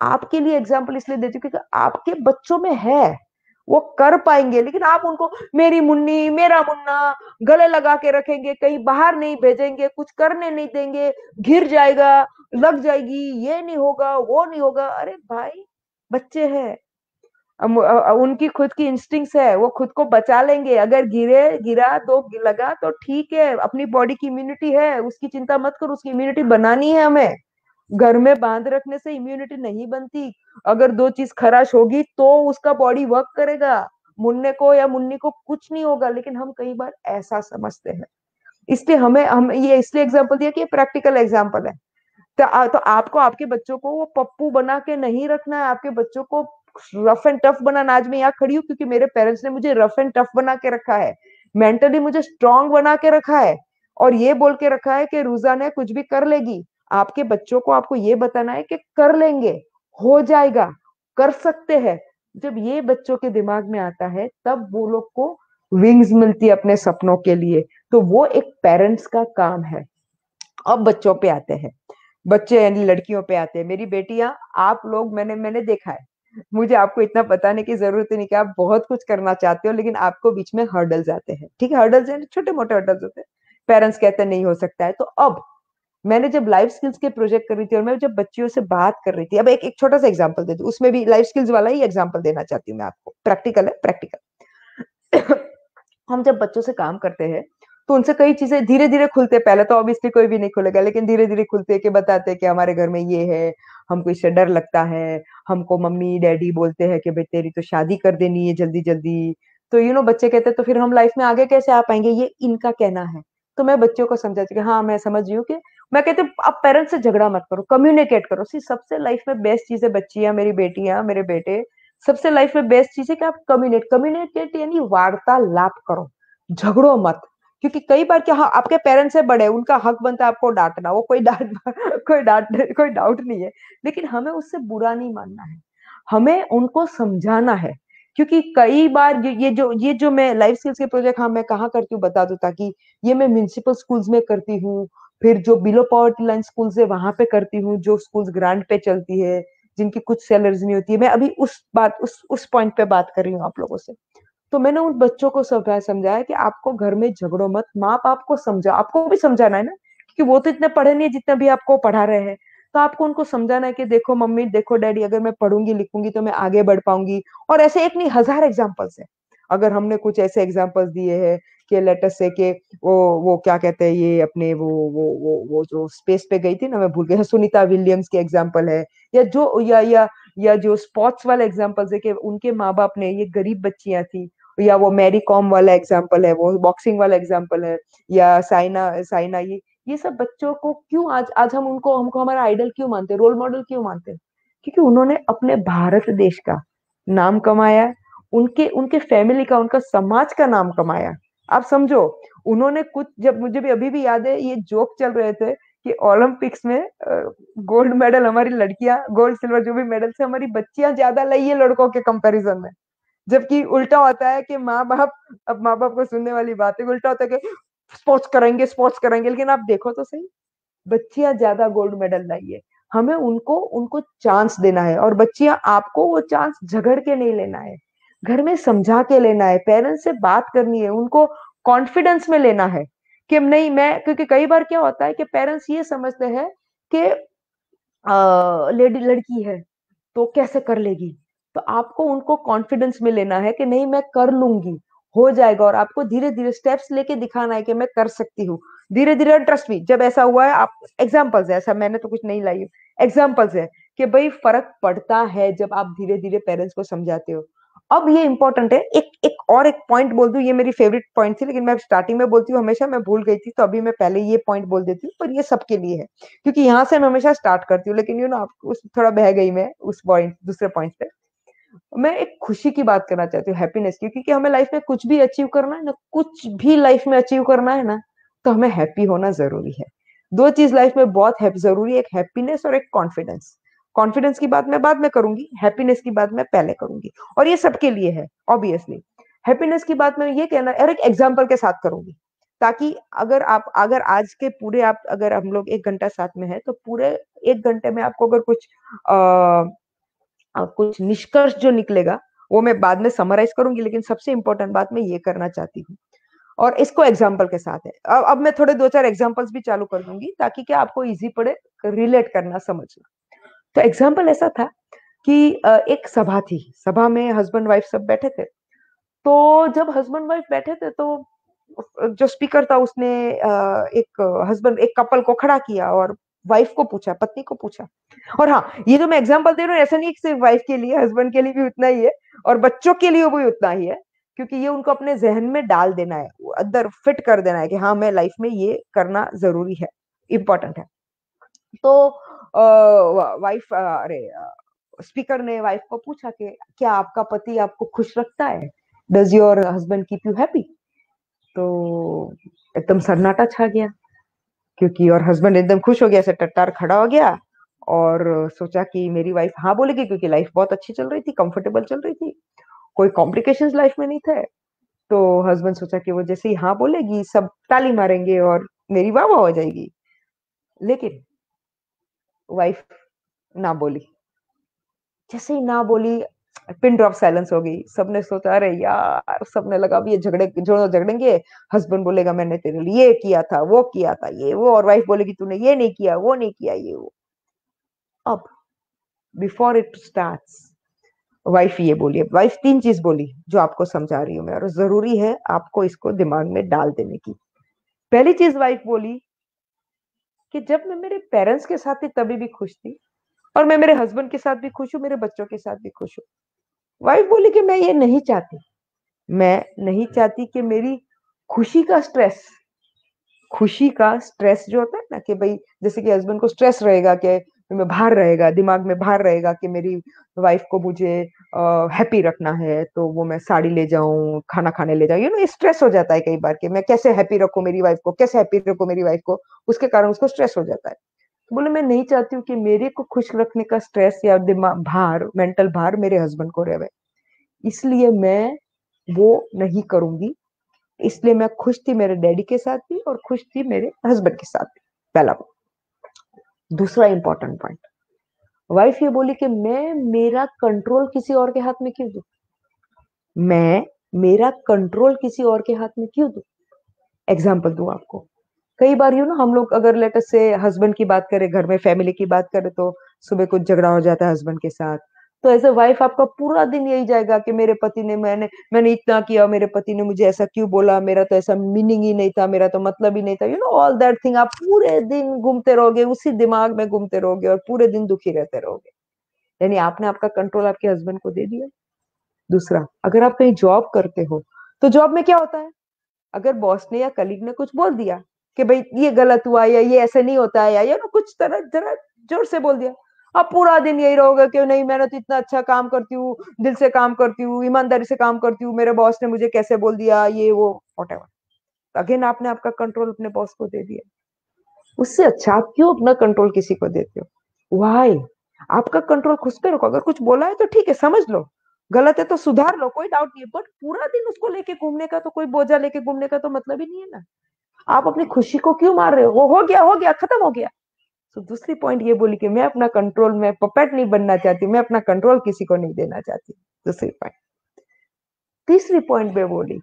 आपके लिए एग्जाम्पल इसलिए देती हूँ क्योंकि आपके बच्चों में है, वो कर पाएंगे, लेकिन आप उनको मेरी मुन्नी मेरा मुन्ना गले लगा के रखेंगे, कहीं बाहर नहीं भेजेंगे, कुछ करने नहीं देंगे, गिर जाएगा, लग जाएगी, ये नहीं होगा वो नहीं होगा। अरे भाई, बच्चे हैं, उनकी खुद की इंस्टिंक्ट्स है, वो खुद को बचा लेंगे, अगर गिरा तो लगा तो ठीक है, अपनी बॉडी की इम्यूनिटी है, उसकी चिंता मत करो, उसकी इम्यूनिटी बनानी है हमें। घर में बांध रखने से इम्यूनिटी नहीं बनती, अगर दो चीज खराश होगी तो उसका बॉडी वर्क करेगा, मुन्ने को या मुन्नी को कुछ नहीं होगा। लेकिन हम कई बार ऐसा समझते हैं, इसलिए हम ये इसलिए एग्जाम्पल दिया कि ये प्रैक्टिकल एग्जाम्पल है। तो आपको आपके बच्चों को वो पप्पू बना के नहीं रखना है, आपके बच्चों को रफ एंड टफ बनाना। आज मैं यहाँ खड़ी हूँ क्योंकि मेरे पेरेंट्स ने मुझे रफ एंड टफ बना के रखा है, मेंटली मुझे स्ट्रांग बना के रखा है, और ये बोल के रखा है कि रुजाना कुछ भी कर लेगी। आपके बच्चों को आपको ये बताना है कि कर लेंगे, हो जाएगा, कर सकते हैं। जब ये बच्चों के दिमाग में आता है तब वो लोग को विंग्स मिलती है अपने सपनों के लिए। तो वो एक पेरेंट्स का काम है। अब बच्चों पे आते हैं, बच्चे यानी लड़कियों पे आते हैं। मेरी बेटियां, आप लोग, मैंने देखा है, मुझे आपको इतना बताने की जरूरत नहीं कि आप बहुत कुछ करना चाहते हो, लेकिन आपको बीच में हर्डल्स आते हैं, ठीक है, हर्डल्स यानी छोटे मोटे हर्डल्स होते हैं, पेरेंट्स कहते हैं नहीं हो सकता है। तो अब मैंने जब लाइफ स्किल्स के प्रोजेक्ट कर रही थी और मैं जब बच्चियों से बात कर रही थी, अब एक एक छोटा सा एग्जांपल दे दूं, उसमें भी लाइफ स्किल्स वाला ही एग्जांपल देना चाहती हूँ मैं आपको, प्रैक्टिकल है, प्रैक्टिकल। हम जब बच्चों से काम करते हैं तो उनसे कई चीजें धीरे धीरे खुलते, पहले तो ऑब्वियसली कोई भी नहीं खुलेगा, लेकिन धीरे धीरे खुलते कि बताते हैं कि हमारे घर में ये है, हमको इससे डर लगता है, हमको मम्मी डैडी बोलते हैं कि भाई तेरी तो शादी कर देनी है जल्दी जल्दी। तो बच्चे कहते हैं तो फिर हम लाइफ में आगे कैसे आ पाएंगे, ये इनका कहना है। तो मैं बच्चों को समझाती कि हाँ मैं समझ रही हूँ कि, मैं कहती हूँ आप पेरेंट्स से झगड़ा मत करो, कम्युनिकेट करो। सी सबसे लाइफ में बेस्ट चीज है, बच्चियां, मेरी बेटियां, मेरे बेटे, सबसे लाइफ में बेस्ट चीज है कि आप कम्युनिकेट यानी वार्तालाप करो, झगड़ो मत। क्योंकि कई बार क्या, हाँ आपके पेरेंट्स से बड़े, उनका हक बनता है आपको डांटना, वो कोई डाउट नहीं है, लेकिन हमें उससे बुरा नहीं मानना है, हमें उनको समझाना है। क्योंकि कई बार ये जो मैं लाइफ स्किल्स के प्रोजेक्ट, हाँ मैं कहाँ करती हूँ बता दूं, ताकि ये मैं म्यूनिसिपल स्कूल्स में करती हूँ, फिर जो बिलो पॉवर्टी लाइन स्कूल्स है वहां पे करती हूँ, जो स्कूल्स ग्रांट पे चलती है, जिनकी कुछ सैलरीज नहीं होती है। मैं अभी उस पॉइंट पे बात कर रही हूँ आप लोगों से। तो मैंने उन बच्चों को समझाया कि आपको घर में झगड़ो मत, माँ बाप को समझाओ, आपको भी समझाना है ना, क्योंकि वो तो इतने पढ़े नहीं है जितना भी आपको पढ़ा रहे हैं। तो आपको उनको समझाना है कि देखो मम्मी, देखो डैडी, अगर मैं पढ़ूंगी लिखूंगी तो मैं आगे बढ़ पाऊंगी। और ऐसे एक नहीं, हजार एग्जाम्पल्स है। अगर हमने कुछ ऐसे एग्जाम्पल्स दिए हैं कि लेटस से कि वो क्या कहते हैं, ये अपने वो जो स्पेस पे गई थी ना, मैं भूल गई, सुनीता विलियम्स के एग्जाम्पल है, या जो या जो स्पोर्ट्स वाले एग्जाम्पल्स है कि उनके माँ बाप ने, ये गरीब बच्चियां थी, या वो मैरी कॉम वाला एग्जाम्पल है, वो बॉक्सिंग वाला एग्जाम्पल है, या साइना साइना, ये सब बच्चों को क्यों आज आज हम उनको हमको हमारा आइडल क्यों मानते हैं, रोल मॉडल क्यों मानते हैं? क्योंकि उन्होंने अपने भारत देश का नाम कमाया, उनके उनके फैमिली का, उनका समाज का नाम कमाया। आप समझो, उन्होंने कुछ, जब मुझे भी अभी भी याद है ये जोक चल रहे थे कि ओलंपिक्स में गोल्ड मेडल हमारी लड़कियां, गोल्ड सिल्वर जो भी मेडल से हमारी बच्चियां ज्यादा लाई है लड़कों के कंपैरिजन में। जबकि उल्टा होता है कि माँ बाप, अब माँ बाप को सुनने वाली बात है, उल्टा होता है कि स्पोर्ट्स करेंगे स्पोर्ट्स करेंगे, लेकिन आप देखो तो सही, बच्चियां ज्यादा गोल्ड मेडल लाई है। हमें उनको उनको चांस देना है, और बच्चियां आपको वो चांस झगड़ के नहीं लेना है, घर में समझा के लेना है, पेरेंट्स से बात करनी है, उनको कॉन्फिडेंस में लेना है कि नहीं मैं, क्योंकि कई बार क्या होता है कि पेरेंट्स ये समझते हैं कि लेडी लड़की है तो कैसे कर लेगी। तो आपको उनको कॉन्फिडेंस में लेना है कि नहीं मैं कर लूंगी, हो जाएगा, और आपको धीरे धीरे स्टेप्स लेके दिखाना है कि मैं कर सकती हूँ। धीरे धीरे ट्रस्ट मी, जब ऐसा हुआ है, आप एग्जाम्पल्स है, ऐसा मैंने तो कुछ नहीं लाई है, एग्जाम्पल्स है कि भाई फर्क पड़ता है जब आप धीरे धीरे पेरेंट्स को समझाते हो। अब ये इंपॉर्टेंट है, एक एक और एक पॉइंट बोल दूं, ये मेरी फेवरेट पॉइंट थी लेकिन मैं स्टार्टिंग में बोलती हूँ हमेशा, मैं भूल गई थी, तो अभी मैं पहले ये पॉइंट बोल देती हूँ, पर ये सबके लिए है, क्योंकि यहाँ से मैं हमेशा स्टार्ट करती हूँ, लेकिन आप उस थोड़ा बह गई मैं उस पॉइंट, दूसरे पॉइंट पे। मैं एक खुशी की बात करना चाहती हूँ, हैप्पीनेस की, क्योंकि हमें लाइफ में कुछ भी अचीव करना है ना, कुछ भी लाइफ में अचीव करना है ना, तो हमें हैप्पी होना जरूरी है। दो चीज लाइफ में बहुत जरूरी है, एक हैप्पीनेस और एक कॉन्फिडेंस। कॉन्फिडेंस की बात मैं बाद में करूंगी, हैप्पीनेस की बात मैं पहले करूंगी, और ये सबके लिए है ऑब्वियसली। हैप्पीनेस की बात मैं ये कहना, और एक एग्जाम्पल के साथ करूंगी, ताकि अगर आज के पूरे आप, अगर हम लोग 1 घंटा साथ में है, तो पूरे 1 घंटे में आपको अगर कुछ निष्कर्ष जो निकलेगा वो मैं बाद में समराइज करूंगी, लेकिन सबसे इंपॉर्टेंट बात मैं ये करना चाहती हूँ, और इसको एग्जाम्पल के साथ है। अब मैं थोड़े 2-4 एग्जाम्पल्स भी चालू कर दूंगी, ताकि क्या आपको इजी पड़े रिलेट करना, समझना। तो एग्जाम्पल ऐसा था कि एक सभा थी, सभा में हस्बैंड वाइफ सब बैठे थे। तो जब हस्बैंड वाइफ बैठे थे, तो जो स्पीकर था उसने एक कपल को खड़ा किया और वाइफ को पूछा, पत्नी को पूछा। और हाँ, ये जो मैं एग्जांपल दे रहा हूँ ऐसा नहीं कि सिर्फ वाइफ के लिए, हस्बैंड के लिए भी उतना ही है, और बच्चों के लिए भी उतना ही है, क्योंकि ये उनको अपने जहन में डाल देना है, अंदर फिट कर देना है कि हाँ मैं लाइफ में ये करना जरूरी है, इंपॉर्टेंट है। तो वाइफ अरे स्पीकर ने वाइफ को पूछा कि क्या आपका पति आपको खुश रखता है, does your husband keep you happy? तो एकदम सन्नाटा छा गया, क्योंकि और हस्बैंड एकदम खुश हो गया, ऐसे टट्टार खड़ा हो गया, और सोचा कि मेरी वाइफ हाँ बोलेगी, क्योंकि लाइफ बहुत अच्छी चल रही थी, कंफर्टेबल चल रही थी, कोई कॉम्प्लिकेशंस लाइफ में नहीं थे। तो हस्बैंड सोचा कि वो जैसे ही हाँ बोलेगी सब ताली मारेंगे और मेरी वाह वाह हो जाएगी। लेकिन वाइफ ना बोली, जैसे ही ना बोली, पिन ड्रॉप साइलेंस हो गई। सबने सोचा अरे यार, सबने लगा अब ये झगड़ेंगे, हस्बैंड बोलेगा मैंने तेरे लिए ये किया था, वो किया था, ये वो, और वाइफ बोलेगी तूने ये नहीं किया, वो नहीं किया, ये वो। अब बिफोर इट स्टार्ट्स, वाइफ ये बोली, वाइफ 3 चीज बोली जो आपको समझा रही हूँ मैं, और जरूरी है आपको इसको दिमाग में डाल देने की। पहली चीज वाइफ बोली कि जब मैं मेरे पेरेंट्स के साथ थी तभी भी खुश थी, और मैं मेरे हस्बैंड के साथ भी खुश हूँ, मेरे बच्चों के साथ भी खुश हूँ। वाइफ बोली कि मैं ये नहीं चाहती, मैं नहीं चाहती कि मेरी खुशी का स्ट्रेस, खुशी का स्ट्रेस जो होता है ना, कि भाई जैसे कि हस्बैंड को स्ट्रेस रहेगा कि मैं बाहर रहेगा, दिमाग में बाहर रहेगा कि मेरी वाइफ को मुझे हैप्पी रखना है, तो वो मैं साड़ी ले जाऊं, खाना खाने ले जाऊं, ये स्ट्रेस हो जाता है कई बार कि मैं कैसे हैप्पी रखूं मेरी वाइफ को, कैसे हैप्पी रखूं मेरी वाइफ को, उसके कारण उसको स्ट्रेस हो जाता है। तो बोले मैं नहीं चाहती हूँ कि मेरे को खुश रखने का स्ट्रेस या दिमाग भार, मेंटल भार मेरे हस्बैंड को रहे, इसलिए मैं वो नहीं करूंगी। इसलिए मैं खुश थी मेरे डैडी के साथ भी, और खुश थी मेरे हस्बैंड के साथ भी, पहला पॉइंट। दूसरा इंपॉर्टेंट पॉइंट, वाइफ ये बोली कि मैं मेरा कंट्रोल किसी और के हाथ में क्यों दूं, मैं मेरा कंट्रोल किसी और के हाथ में क्यों दूं। एग्जाम्पल दूं आपको, कई बार ना हम लोग अगर लेटर से हस्बैंड की बात करें, घर में फैमिली की बात करें, तो सुबह कुछ झगड़ा हो जाता है हस्बैंड के साथ, तो एज ए वाइफ आपका पूरा दिन यही जाएगा कि मेरे पति ने, मैंने इतना किया, मेरे पति ने मुझे ऐसा क्यों बोला, मेरा तो ऐसा मीनिंग ही नहीं था, मेरा तो मतलब ही नहीं था, ऑल दैट थिंग। आप पूरे दिन घूमते रहोगे, उसी दिमाग में घूमते रहोगे, और पूरे दिन दुखी रहते रहोगे, यानी आपने आपका कंट्रोल आपके हस्बैंड को दे दिया। दूसरा, अगर आप कहीं जॉब करते हो, तो जॉब में क्या होता है, अगर बॉस ने या कलीग ने कुछ बोल दिया, कि भाई ये गलत हुआ, या ये ऐसे नहीं होता है, या ना कुछ तरह जरा जोर से बोल दिया, अब पूरा दिन यही रहोगे कि नहीं मैंने तो इतना अच्छा काम करती हूँ, दिल से काम करती हूँ, ईमानदारी से काम करती हूँ, मेरे बॉस ने मुझे कैसे बोल दिया, ये वो व्हाटएवर। अगेन आपने आपका कंट्रोल अपने बॉस को दे दिया। उससे अच्छा आप क्यों अपना कंट्रोल किसी को देते हो? वाई? आपका कंट्रोल खुद पे रखो। अगर कुछ बोला है तो ठीक है, समझ लो, गलत है तो सुधार लो, कोई डाउट नहीं है, बट पूरा दिन उसको लेके घूमने का तो, कोई बोझा लेके घूमने का तो मतलब ही नहीं है ना। आप अपनी खुशी को क्यों मार रहे हो? वो हो गया, खत्म हो गया। तो दूसरी पॉइंट ये बोली कि मैं अपना कंट्रोल में पपेट नहीं बनना चाहती, मैं अपना कंट्रोल किसी को नहीं देना चाहती। दूसरी पॉइंट। तीसरी पॉइंट में बोली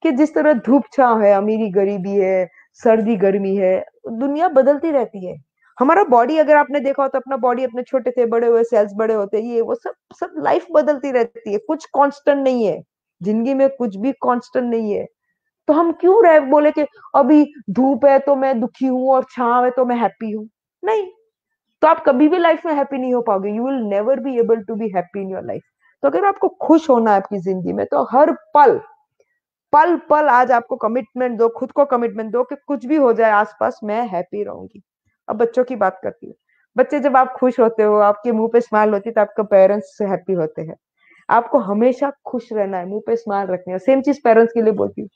कि जिस तरह धूप छांव है, अमीरी गरीबी है, सर्दी गर्मी है, दुनिया बदलती रहती है। हमारा बॉडी अगर आपने देखा हो तो अपना बॉडी, अपने छोटे से बड़े हुए सेल्स बड़े होते हैं, ये वो सब सब लाइफ बदलती रहती है, कुछ कांस्टेंट नहीं है। जिंदगी में कुछ भी कांस्टेंट नहीं है। तो हम क्यों रह बोले कि अभी धूप है तो मैं दुखी हूं और छांव है तो मैं हैप्पी हूं? नहीं। तो आप कभी भी लाइफ में हैप्पी नहीं हो पाओगे। You will never be able to be happy in your life. तो अगर आपको खुश होना है आपकी जिंदगी में, तो हर पल पल पल आज आपको कमिटमेंट दो, खुद को कमिटमेंट दो कि कुछ भी हो जाए आसपास, मैं हैप्पी रहूंगी। अब बच्चों की बात करती हूँ। बच्चे जब आप खुश होते हो, आपके मुंह पे स्माइल होती है, तो आपके पेरेंट्स हैप्पी होते हैं। आपको हमेशा खुश रहना है, मुंह पे स्माइल रखनी है। सेम चीज पेरेंट्स के लिए बोलती हूँ,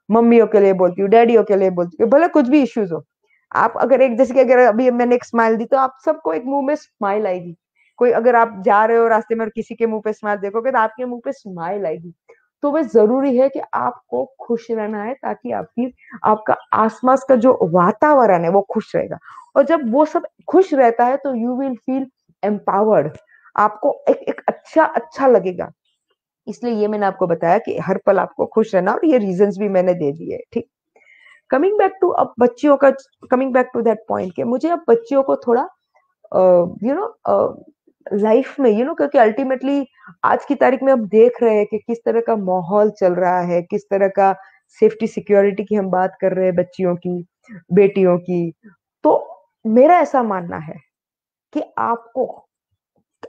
मम्मियों के लिए बोलती हूँ, डैडियों के लिए बोलती हूँ, भले कुछ भी इश्यूज हो। आप अगर एक, जैसे कि अगर अभी मैंने एक स्माइल दी तो आप सबको एक मुंह में स्माइल आएगी। कोई अगर आप जा रहे हो रास्ते में और किसी के मुंह पे स्माइल देखोगे तो आपके मुंह पे स्माइल आएगी। तो वह जरूरी है कि आपको खुश रहना है, ताकि आपकी आपका आसपास का जो वातावरण है वो खुश रहेगा। और जब वो सब खुश रहता है तो यू विल फील एम्पावर्ड। आपको एक एक अच्छा अच्छा लगेगा। इसलिए ये मैंने आपको बताया कि हर पल आपको खुश रहना, और ये रीजंस भी मैंने दे दिए। ठीक। कमिंग बैक टू अब बच्चियों का, coming back to that point के मुझे अब बच्चियों को थोड़ा यू नो लाइफ में, क्योंकि अल्टीमेटली आज की तारीख में हम देख रहे हैं कि किस तरह का माहौल चल रहा है, किस तरह का सेफ्टी सिक्योरिटी की हम बात कर रहे हैं, बच्चियों की, बेटियों की। तो मेरा ऐसा मानना है कि आपको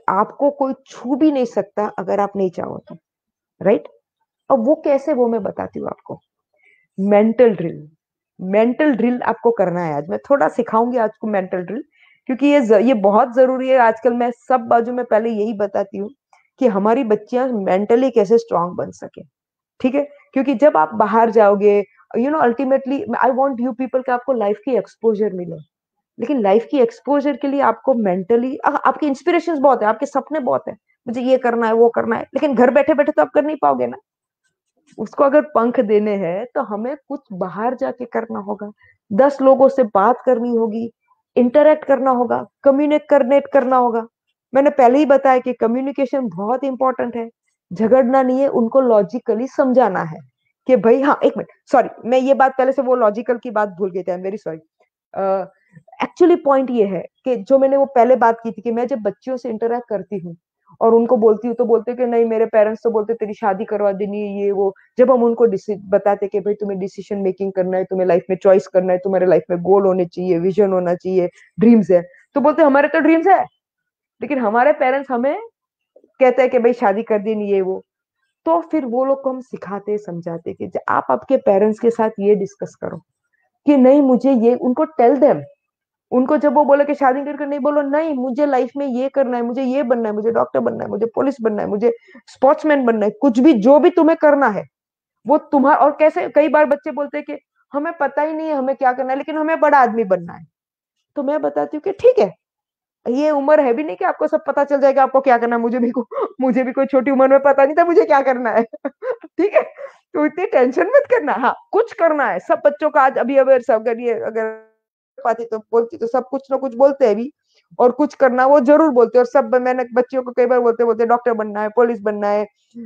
आपको कोई छू भी नहीं सकता अगर आप नहीं चाहो तो। राइट। अब वो कैसे, वो मैं बताती हूँ आपको। Mental drill. मेंटल ड्रिल आपको करना है। आज मैं थोड़ा सिखाऊंगी आज को मेंटल ड्रिल, क्योंकि ये बहुत जरूरी है आजकल। मैं सब बाजू में पहले यही बताती हूँ कि हमारी बच्चियां मेंटली कैसे स्ट्रांग बन सके। ठीक है। क्योंकि जब आप बाहर जाओगे, ultimately I want you people कि आपको लाइफ की एक्सपोजर मिले। लेकिन लाइफ की एक्सपोजर के लिए आपको मेंटली, आपके इंस्पिरेशंस बहुत है, आपके सपने बहुत है, मुझे ये करना है वो करना है, लेकिन घर बैठे बैठे तो आप कर नहीं पाओगे ना। उसको अगर पंख देने हैं तो हमें कुछ बाहर जाके करना होगा, 10 लोगों से बात करनी होगी, इंटरेक्ट करना होगा, कम्युनिकेट करना होगा। मैंने पहले ही बताया कि कम्युनिकेशन बहुत इंपॉर्टेंट है। झगड़ना नहीं है, उनको लॉजिकली समझाना है कि भाई, हाँ एक मिनट, सॉरी, मैं ये बात पहले से वो लॉजिकल की बात भूल गई थी, I am very sorry. Actually point ये है कि जो मैंने वो पहले बात की थी कि मैं जब बच्चियों से इंटरेक्ट करती हूँ और उनको बोलती हूँ, तो बोलते कि नहीं, मेरे पेरेंट्स तो बोलते तेरी शादी करवा देनी है, ये वो। जब हम उनको बताते कि भाई तुम्हें डिसीजन मेकिंग करना है, तुम्हें लाइफ में चॉइस करना है, तुम्हारे लाइफ में गोल होने चाहिए, विजन होना चाहिए, ड्रीम्स है, तो बोलते हमारे तो ड्रीम्स है, लेकिन हमारे पेरेंट्स हमें कहते हैं कि भाई शादी कर देनी, ये वो। तो फिर वो लोग को हम सिखाते समझाते कि आप आपके पेरेंट्स के साथ ये डिस्कस करो कि नहीं, मुझे ये, उनको टेल देम। उनको जब वो बोले कि शादी करके, नहीं, बोलो नहीं, मुझे लाइफ में ये करना है, मुझे ये बनना है, मुझे डॉक्टर बनना है, मुझे पुलिस बनना है, मुझे स्पोर्ट्समैन बनना है, कुछ भी, जो भी तुम्हें करना है वो तुम्हारा। और कैसे कई बार बच्चे बोलते हैं कि हमें पता ही नहीं है हमें क्या करना है, लेकिन हमें बड़ा आदमी बनना है। तो मैं बताती हूँ कि ठीक है, ये उम्र है भी नहीं कि आपको सब पता चल जाएगा आपको क्या करना है। मुझे भी कोई छोटी उम्र में पता नहीं था मुझे क्या करना है। ठीक है। तो इतनी टेंशन मत करना। हाँ, कुछ करना है। सब बच्चों का आज, अभी अगर सब, अगर पाती तो बोलती, तो सब कुछ ना कुछ बोलते हैं भी, और कुछ करना वो जरूर बोलते हैं। और सब, मैंने बच्चियों को कई बार बोलते बोलते डॉक्टर बनना है, पुलिस बनना है,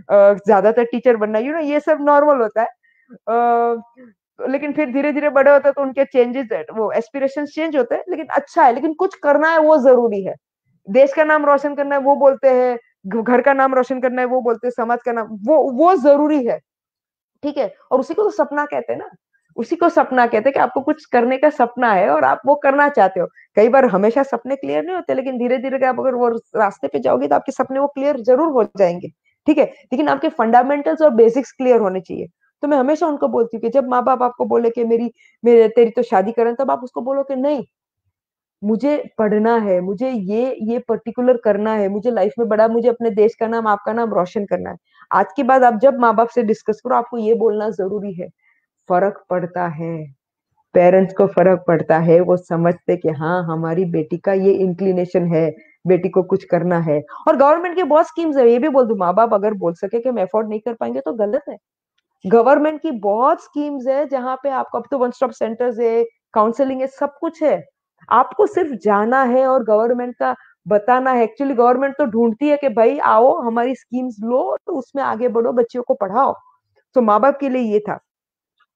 ज्यादातर टीचर बनना है, ये सब नॉर्मल होता है। लेकिन फिर धीरे धीरे बड़े होते हैं तो उनके चेंजेस, वो एस्पिरेशन चेंज होते हैं। लेकिन अच्छा है, लेकिन कुछ करना है वो जरूरी है। देश का नाम रोशन करना है वो बोलते हैं, घर का नाम रोशन करना है वो बोलते हैं, समाज का नाम, वो जरूरी है। ठीक है। और उसी को तो सपना कहते हैं ना। उसी को सपना कहते हैं कि आपको कुछ करने का सपना है और आप वो करना चाहते हो। कई बार हमेशा सपने क्लियर नहीं होते, लेकिन धीरे धीरे आप अगर वो रास्ते पे जाओगे तो आपके सपने वो क्लियर जरूर हो जाएंगे। ठीक है। लेकिन आपके फंडामेंटल्स और बेसिक्स क्लियर होने चाहिए। तो मैं हमेशा उनको बोलती हूँ कि जब माँ बाप आपको बोले कि मेरे तेरी तो शादी करें, तब आप उसको बोलो कि नहीं, मुझे पढ़ना है, मुझे ये पर्टिकुलर करना है, मुझे लाइफ में बड़ा, मुझे अपने देश का नाम, आपका नाम रोशन करना है। आज के बाद आप जब माँ बाप से डिस्कस करो, आपको ये बोलना जरूरी है, फर्क पड़ता है, पेरेंट्स को फर्क पड़ता है, वो समझते कि हाँ हमारी बेटी का ये इंक्लिनेशन है, बेटी को कुछ करना है। और गवर्नमेंट की बहुत स्कीम्स है, ये भी बोल दूं, माँ बाप अगर बोल सके कि हम अफोर्ड नहीं कर पाएंगे तो गलत है। गवर्नमेंट की बहुत स्कीम्स है जहां पे आपको, अब तो वन स्टॉप सेंटर्स है, काउंसलिंग है, सब कुछ है। आपको सिर्फ जाना है और गवर्नमेंट का बताना है। एक्चुअली गवर्नमेंट तो ढूंढती है कि भाई आओ हमारी स्कीम्स लो, तो उसमें आगे बढ़ो, बच्चियों को पढ़ाओ। तो माँ बाप के लिए ये था।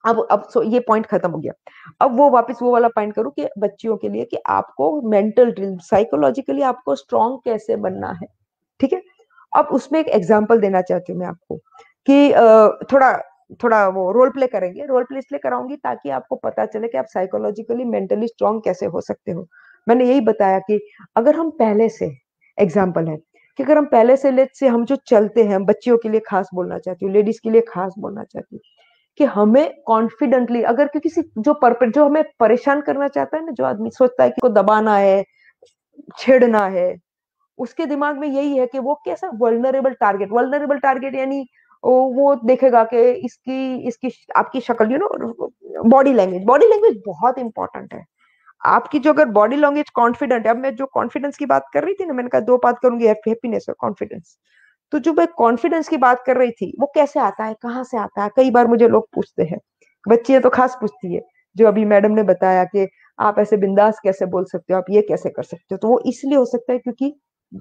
अब ये पॉइंट खत्म हो गया। अब वो वापस वो वाला पॉइंट करूं कि बच्चियों के लिए कि आपको मेंटल साइकोलॉजिकली आपको स्ट्रांग कैसे बनना है। ठीक है। अब उसमें एक एग्जांपल देना चाहती हूँ मैं आपको कि थोड़ा थोड़ा वो रोल प्ले करेंगे। रोल प्ले इसलिए कराऊंगी ताकि आपको पता चले कि आप साइकोलॉजिकली मेंटली स्ट्रांग कैसे हो सकते हो। मैंने यही बताया कि अगर हम पहले से, एग्जाम्पल है कि अगर हम पहले से, लेट से हम जो चलते हैं, बच्चियों के लिए खास बोलना चाहती हूँ, लेडीज के लिए खास बोलना चाहती हूँ, कि हमें कॉन्फिडेंटली, अगर किसी जो हमें परेशान करना चाहता है ना, जो आदमी सोचता है कि को दबाना है, छेड़ना है, उसके दिमाग में यही है कि वो कैसा वल्नरेबल टारगेट यानी वो देखेगा कि इसकी इसकी आपकी शक्ल, बॉडी लैंग्वेज बहुत इंपॉर्टेंट है। आपकी जो अगर बॉडी लैंग्वेज कॉन्फिडेंट है, अब मैं जो कॉन्फिडेंस की बात कर रही थी ना, मैंने कहा दो बात करूंगी, हैप्पीनेस और कॉन्फिडेंस। तो जो मैं कॉन्फिडेंस की बात कर रही थी, वो कैसे आता है, कहाँ से आता है, कई बार मुझे लोग पूछते हैं, बच्चियां तो खास पूछती है, जो अभी मैडम ने बताया कि आप ऐसे बिंदास कैसे बोल सकते हो, आप ये कैसे कर सकते हो। तो वो इसलिए हो सकता है क्योंकि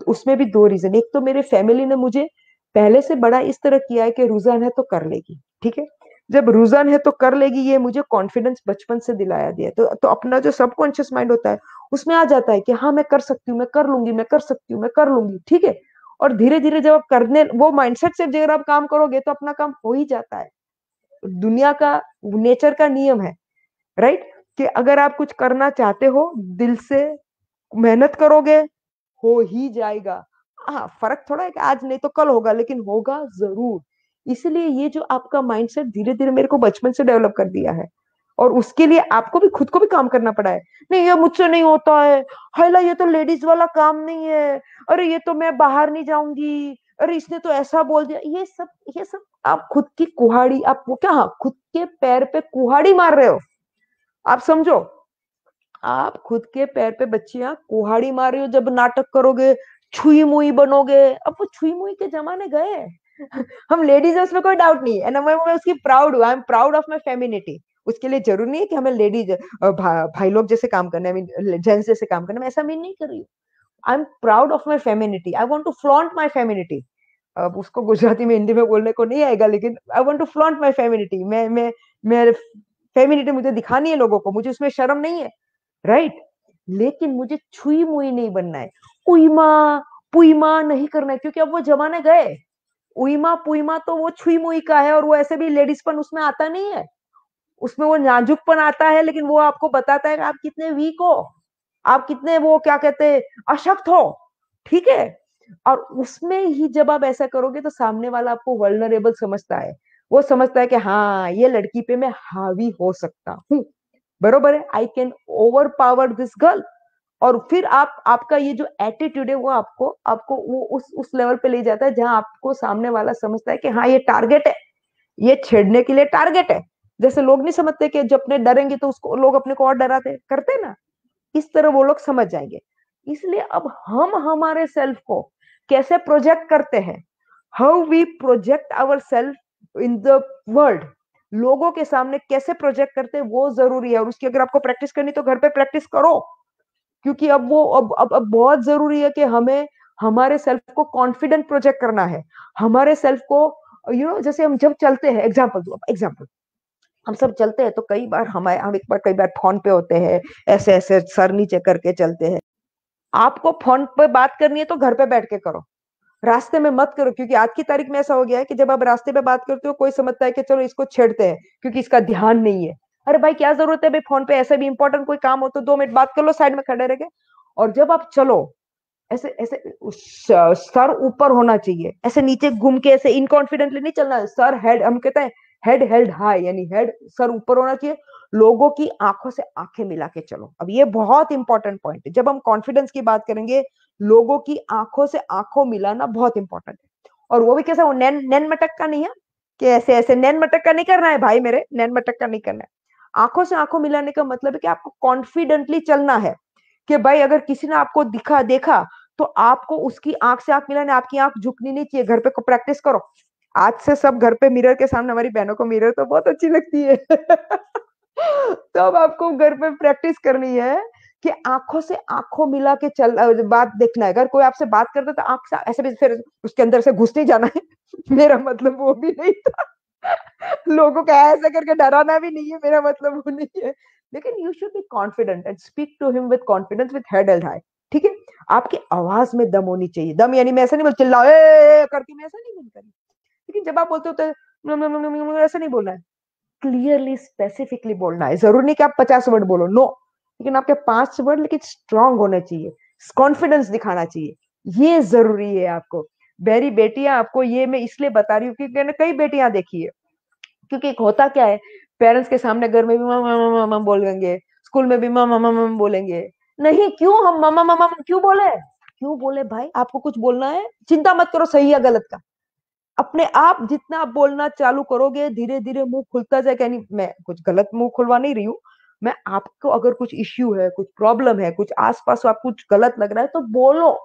उसमें भी दो रीजन, एक तो मेरे फैमिली ने मुझे पहले से बड़ा इस तरह किया है कि रुझान है तो कर लेगी। ठीक है। जब रुझान है तो कर लेगी, ये मुझे कॉन्फिडेंस बचपन से दिलाया दिया है। तो अपना जो सबकॉन्शियस माइंड होता है, उसमें आ जाता है कि हाँ मैं कर सकती हूँ, मैं कर लूंगी, मैं कर सकती हूँ, मैं कर लूंगी। ठीक है। और धीरे धीरे जब आप करने, वो माइंडसेट से अगर आप काम करोगे तो अपना काम हो ही जाता है। दुनिया का, नेचर का नियम है, राइट, कि अगर आप कुछ करना चाहते हो, दिल से मेहनत करोगे, हो ही जाएगा। हाँ, फर्क थोड़ा है कि आज नहीं तो कल होगा, लेकिन होगा जरूर। इसलिए ये जो आपका माइंडसेट धीरे धीरे मेरे को बचपन से डेवलप कर दिया है, और उसके लिए आपको भी, खुद को भी काम करना पड़ा है। नहीं ये मुझसे नहीं होता है, हाइला ये तो लेडीज वाला काम नहीं है, अरे ये तो मैं बाहर नहीं जाऊंगी, अरे इसने तो ऐसा बोल दिया, ये सब आप खुद की कुहाड़ी, आप वो क्या, हाँ, खुद के पैर पे कुहाड़ी मार रहे हो। आप समझो, आप खुद के पैर पे बच्चियां कुहाड़ी मार रही हो जब नाटक करोगे, छुई मुई बनोगे। अब वो छुई मुई के जमाने गए। हम लेडीज है, उसमें कोई डाउट नहीं है ना, मैं उसकी प्राउड हूँ, I am proud of my femininity. उसके लिए जरूरी नहीं है कि हमें लेडीज भाई लोग जैसे काम करना है, जेंट्स जैसे काम करना है, मैं ऐसा मीन नहीं कर रही हूँ। I am proud of my femininity, I want to flaunt my femininity. अब उसको गुजराती में, हिंदी में बोलने को नहीं आएगा, लेकिन I want to flaunt my femininity. मैं फेमिनिटी मुझे दिखानी है लोगों को, मुझे उसमें शर्म नहीं है, राइट। लेकिन मुझे छुई मुई नहीं बनना है, उईमा पुईमा नहीं करना है, क्योंकि अब वो जमाने गए। उईमा पुईमा तो वो छुई मुई का है, और वो ऐसे भी लेडीजपन उसमें आता नहीं है। उसमें वो नाजुकपन आता है, लेकिन वो आपको बताता है कि आप कितने वीक हो, आप कितने, वो क्या कहते हैं, अशक्त हो। ठीक है। और उसमें ही जब आप ऐसा करोगे तो सामने वाला आपको वल्नरेबल समझता है। वो समझता है कि हाँ ये लड़की पे मैं हावी हो सकता हूँ, बरोबर है, I can over power this girl. और फिर आपका ये जो एटीट्यूड है, वो आपको आपको वो उस लेवल पे ले जाता है जहां आपको सामने वाला समझता है कि हाँ ये टारगेट है, ये छेड़ने के लिए टारगेट है। जैसे लोग नहीं समझते कि जब अपने डरेंगे तो उसको लोग अपने को और डराते करते ना, इस तरह वो लोग समझ जाएंगे। इसलिए अब हम हमारे सेल्फ को कैसे प्रोजेक्ट करते हैं, how we project our self in the world, लोगों के सामने कैसे प्रोजेक्ट करते हैं, वो जरूरी है। और उसकी अगर आपको प्रैक्टिस करनी तो घर पे प्रैक्टिस करो, क्योंकि अब वो अब बहुत जरूरी है कि हमें हमारे सेल्फ को कॉन्फिडेंट प्रोजेक्ट करना है। हमारे सेल्फ को, जैसे हम जब चलते हैं, एग्जाम्पल, हम सब चलते हैं तो कई बार हम एक बार कई बार फोन पे होते हैं, ऐसे ऐसे सर नीचे करके चलते हैं। आपको फोन पे बात करनी है तो घर पे बैठ के करो, रास्ते में मत करो। क्योंकि आज की तारीख में ऐसा हो गया है कि जब आप रास्ते पे बात करते हो, कोई समझता है कि चलो इसको छेड़ते हैं क्योंकि इसका ध्यान नहीं है। अरे भाई क्या जरूरत है भाई, फोन पे ऐसे भी इंपॉर्टेंट कोई काम हो तो 2 मिनट बात कर लो, साइड में खड़े रह के। और जब आप चलो, ऐसे ऐसे सर ऊपर होना चाहिए, ऐसे नीचे घूम के ऐसे इनकॉन्फिडेंटली नहीं चलना है। सर हेड, हम कहते हैं हेड हेल्ड हाई, यानी हेड सर ऊपर होना चाहिए, लोगों की आंखों से आंखें मिला के चलो। अब ये बहुत इंपॉर्टेंट पॉइंट है, जब हम कॉन्फिडेंस की बात करेंगे, लोगों की आंखों से आंखों मिलाना बहुत इंपॉर्टेंट है। और वो भी कैसा, वो नैन नैन मटक का नहीं है कि ऐसे ऐसे नैन मटक का नहीं करना है भाई मेरे, नैन मटक का नहीं करना है। आंखों से आंखों मिलाने का मतलब है कि आपको कॉन्फिडेंटली चलना है, कि भाई अगर किसी ने आपको दिखा देखा तो आपको उसकी आंख से आंख मिलाने, आपकी आंख झुकनी नहीं चाहिए। घर पे प्रैक्टिस करो, आज से सब घर पे मिरर के सामने, हमारी बहनों को मिरर तो बहुत अच्छी लगती है तो अब आपको घर पे प्रैक्टिस करनी है कि आंखों से आंखों मिला के चल बात देखना है। अगर कोई आपसे बात करता तो आंख से ऐसे भी, फिर उसके अंदर से घुस नहीं जाना है मेरा मतलब वो भी नहीं था लोगों को ऐसा करके डराना भी नहीं है, मेरा मतलब वो नहीं है। लेकिन you should be confident and speak to him with confidence, with head held high. ठीक है, आपकी आवाज में दम होनी चाहिए। दम यानी मैं ऐसा नहीं बोल चिल्लाओ करके, मैं ऐसा नहीं बोल रही। लेकिन जब आप बोलते हो तो ऐसा नहीं बोलना है, क्लियरली स्पेसिफिकली बोलना है। जरूरी नहीं कि आप 50 वर्ड बोलो, नो, लेकिन आपके 5 वर्ड लेकिन स्ट्रांग होने चाहिए, कॉन्फिडेंस दिखाना चाहिए, ये जरूरी है आपको। मेरी बेटियां, आपको ये मैं इसलिए बता रही हूँ क्योंकि मैंने कई बेटियां देखी है। क्योंकि एक होता क्या है, पेरेंट्स के सामने घर में भी मामा मामा मामा बोलेंगे, स्कूल में भी मामा मामा मामा बोलेंगे। नहीं, क्यों हम मामा मामा क्यों बोले, क्यों बोले भाई? आपको कुछ बोलना है, चिंता मत करो सही या गलत का, अपने आप जितना आप बोलना चालू करोगे, धीरे धीरे मुंह खुलता जाएगा। नहीं, मैं कुछ गलत मुंह खुलवा नहीं रही हूँ, मैं आपको अगर कुछ इश्यू है, कुछ प्रॉब्लम है, कुछ आसपास आप कुछ गलत लग रहा है तो बोलो।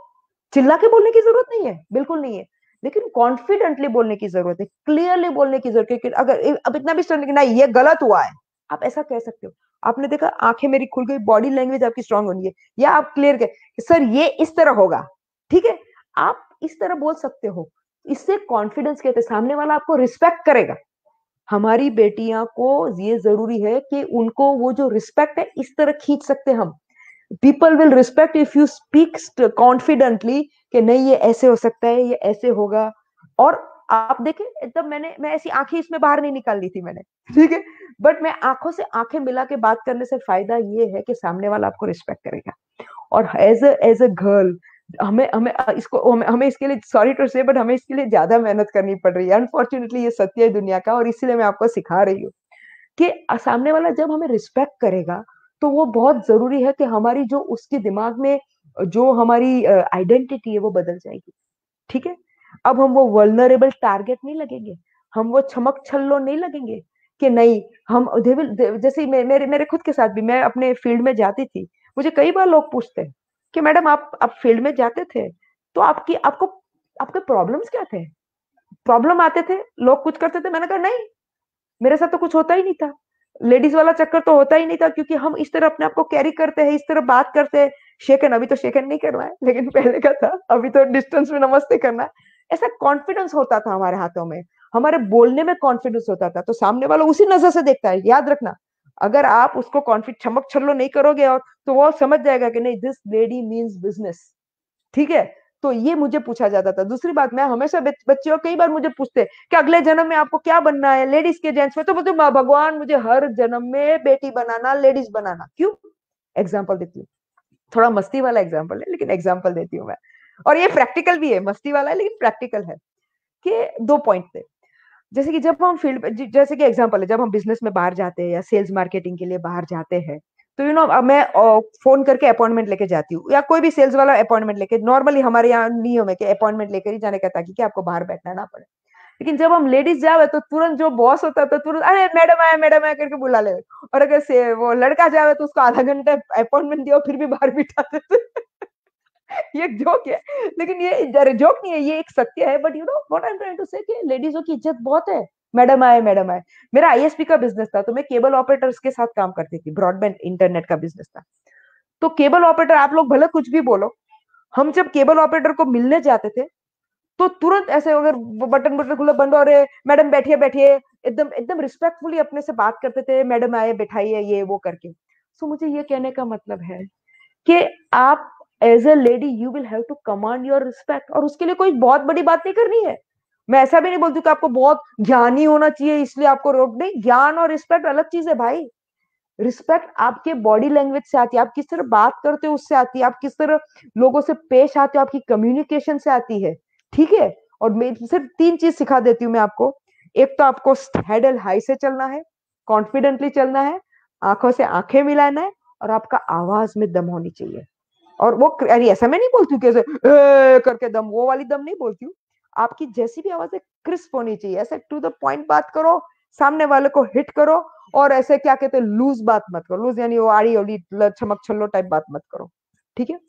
चिल्ला के बोलने की जरूरत नहीं है, बिल्कुल नहीं है, लेकिन कॉन्फिडेंटली बोलने की जरूरत है, क्लियरली बोलने की जरूरत है। कि अगर अब इतना भी स्ट्रांग नहीं, ये गलत हुआ है, आप ऐसा कह सकते हो। आपने देखा आंखें मेरी खुल गई, बॉडी लैंग्वेज आपकी स्ट्रांग होनी है, या आप क्लियर कह सर ये इस तरह होगा, ठीक है, आप इस तरह बोल सकते हो। इससे कॉन्फिडेंस कहते हैं, सामने वाला आपको रिस्पेक्ट करेगा। हमारी बेटियां को ये जरूरी है कि उनको वो जो रिस्पेक्ट है इस तरह खींच सकते हम। People will respect if you speak confidently कि नहीं ये ऐसे हो सकता है, ये ऐसे होगा। और आप देखें, तब मैं ऐसी आंखें इसमें बाहर नहीं निकाल ली थी मैंने, ठीक है, बट मैं आंखों से आंखें मिला के बात करने से फायदा ये है कि सामने वाला आपको रिस्पेक्ट करेगा। और एज अ गर्ल, हमें हमें इसको हमें इसके लिए, सॉरी टू से, बट हमें इसके लिए ज्यादा मेहनत करनी पड़ रही है, अनफॉर्चुनेटली ये सत्य है दुनिया का, और इसीलिए मैं आपको सिखा रही हूँ कि सामने वाला जब हमें रिस्पेक्ट करेगा तो वो बहुत जरूरी है कि हमारी जो उसके दिमाग में जो हमारी आइडेंटिटी है वो बदल जाएगी। ठीक है, अब हम वो वल्नरेबल टारगेट नहीं लगेंगे, हम वो छमक छल्लो नहीं लगेंगे कि नहीं हम जैसे मेरे मेरे खुद के साथ भी, मैं अपने फील्ड में जाती थी, मुझे कई बार लोग पूछते हैं कि मैडम आप फील्ड में जाते थे तो आपकी आपको आपके प्रॉब्लम्स क्या थे? प्रॉब्लम आते थे, लोग कुछ करते थे, मैंने कहा नहीं, मेरे साथ तो कुछ होता ही नहीं था, लेडीज वाला चक्कर तो होता ही नहीं था, क्योंकि हम इस तरह अपने आप को कैरी करते हैं, इस तरह बात करते हैं। शेकन, अभी तो शेकन नहीं करना है, लेकिन पहले का था, अभी तो डिस्टेंस में नमस्ते करना है। ऐसा कॉन्फिडेंस होता था हमारे हाथों में, हमारे बोलने में कॉन्फिडेंस होता था, तो सामने वाला उसी नजर से देखता है, याद रखना। अगर आप उसको कॉन्फिडेंस छमक छल्लो नहीं करोगे, और तो वो समझ जाएगा कि नहीं, दिस लेडी मीन्स बिजनेस। ठीक है, तो ये मुझे पूछा जाता था। दूसरी बात, मैं हमेशा बच्चे कई बार मुझे पूछते कि अगले जन्म में आपको क्या बनना है, लेडीज के जेंट्स में? तो मुझे भगवान मुझे हर जन्म में बेटी बनाना, लेडीज बनाना क्यों? एग्जाम्पल देती हूँ, थोड़ा मस्ती वाला एग्जाम्पल है लेकिन एग्जाम्पल देती हूँ मैं, और ये प्रैक्टिकल भी है, मस्ती वाला है लेकिन प्रैक्टिकल है। कि 2 पॉइंट थे, जैसे कि जब हम फील्ड, जैसे कि एग्जांपल है, जब हम बिजनेस में बाहर जाते हैं या सेल्स मार्केटिंग के लिए बाहर जाते हैं, तो अब मैं फोन करके अपॉइंटमेंट लेके जाती हूँ, या कोई भी सेल्स वाला अपॉइंटमेंट लेके, नॉर्मली हमारे यहाँ नियम है कि अपॉइंटमेंट लेकर ही जाने का, ताकि कि आपको बाहर बैठना ना पड़े। लेकिन जब हम लेडीज जावे तो तुरंत जो बॉस होता है तो तुरंत अरे मैडम आया करके बुला ले। और अगर से वो लड़का जावे तो उसको आधा घंटा अपॉइंटमेंट दिया फिर भी बाहर बिठा देते ये जोक है, लेकिन ये जोक नहीं है, ये एक सत्य है। But you know what I am trying to say, कि लेडीजों की इज्जत बहुत है। मैडम आए, मैडम आए। मेरा आईएसपी का बिजनेस था, तो मैं केबल ऑपरेटर्स के साथ काम करती थी, ब्रॉडबैंड इंटरनेट का बिजनेस था। तो केबल ऑपरेटर, आप लोग भले कुछ भी बोलो, हम जब केबल ऑपरेटर को मिलने जाते थे तो तुरंत ऐसे, अगर बटन बटन खुला बंद हो रहे, मैडम बैठिए बैठिए, एकदम एकदम रिस्पेक्टफुली अपने से बात करते थे, मैडम आए बैठाइए, ये वो करके। सो मुझे ये कहने का मतलब है कि आप as a lady you will have to command your respect, और उसके लिए कोई बहुत बड़ी बात नहीं करनी है। मैं ऐसा भी नहीं बोलती कि आपको बहुत ज्ञानी होना चाहिए इसलिए आपको रोक, नहीं, ज्ञान और रिस्पेक्ट अलग चीज है भाई। रिस्पेक्ट आपके बॉडी लैंग्वेज से आती है, आप किस तरह बात करते हो उससे आती है, आप किस तरह लोगों से पेश आते हो, आपकी कम्युनिकेशन से आती है। ठीक है, और मैं सिर्फ 3 चीज सिखा देती हूँ मैं आपको, एक तो आपको हेड एंड हाई से चलना है, कॉन्फिडेंटली चलना है, आंखों से आंखें मिलाना है, और आपका आवाज में दम होनी चाहिए। और वो अरे ऐसा मैं नहीं बोलती हूँ कैसे करके दम, वो वाली दम नहीं बोलती हूँ। आपकी जैसी भी आवाज है क्रिस्प होनी चाहिए, ऐसे टू द पॉइंट बात करो, सामने वाले को हिट करो, और ऐसे क्या कहते हैं लूज बात मत करो, लूज यानी वो आड़ी ओड़ी छमक छल्लो टाइप बात मत करो, ठीक है।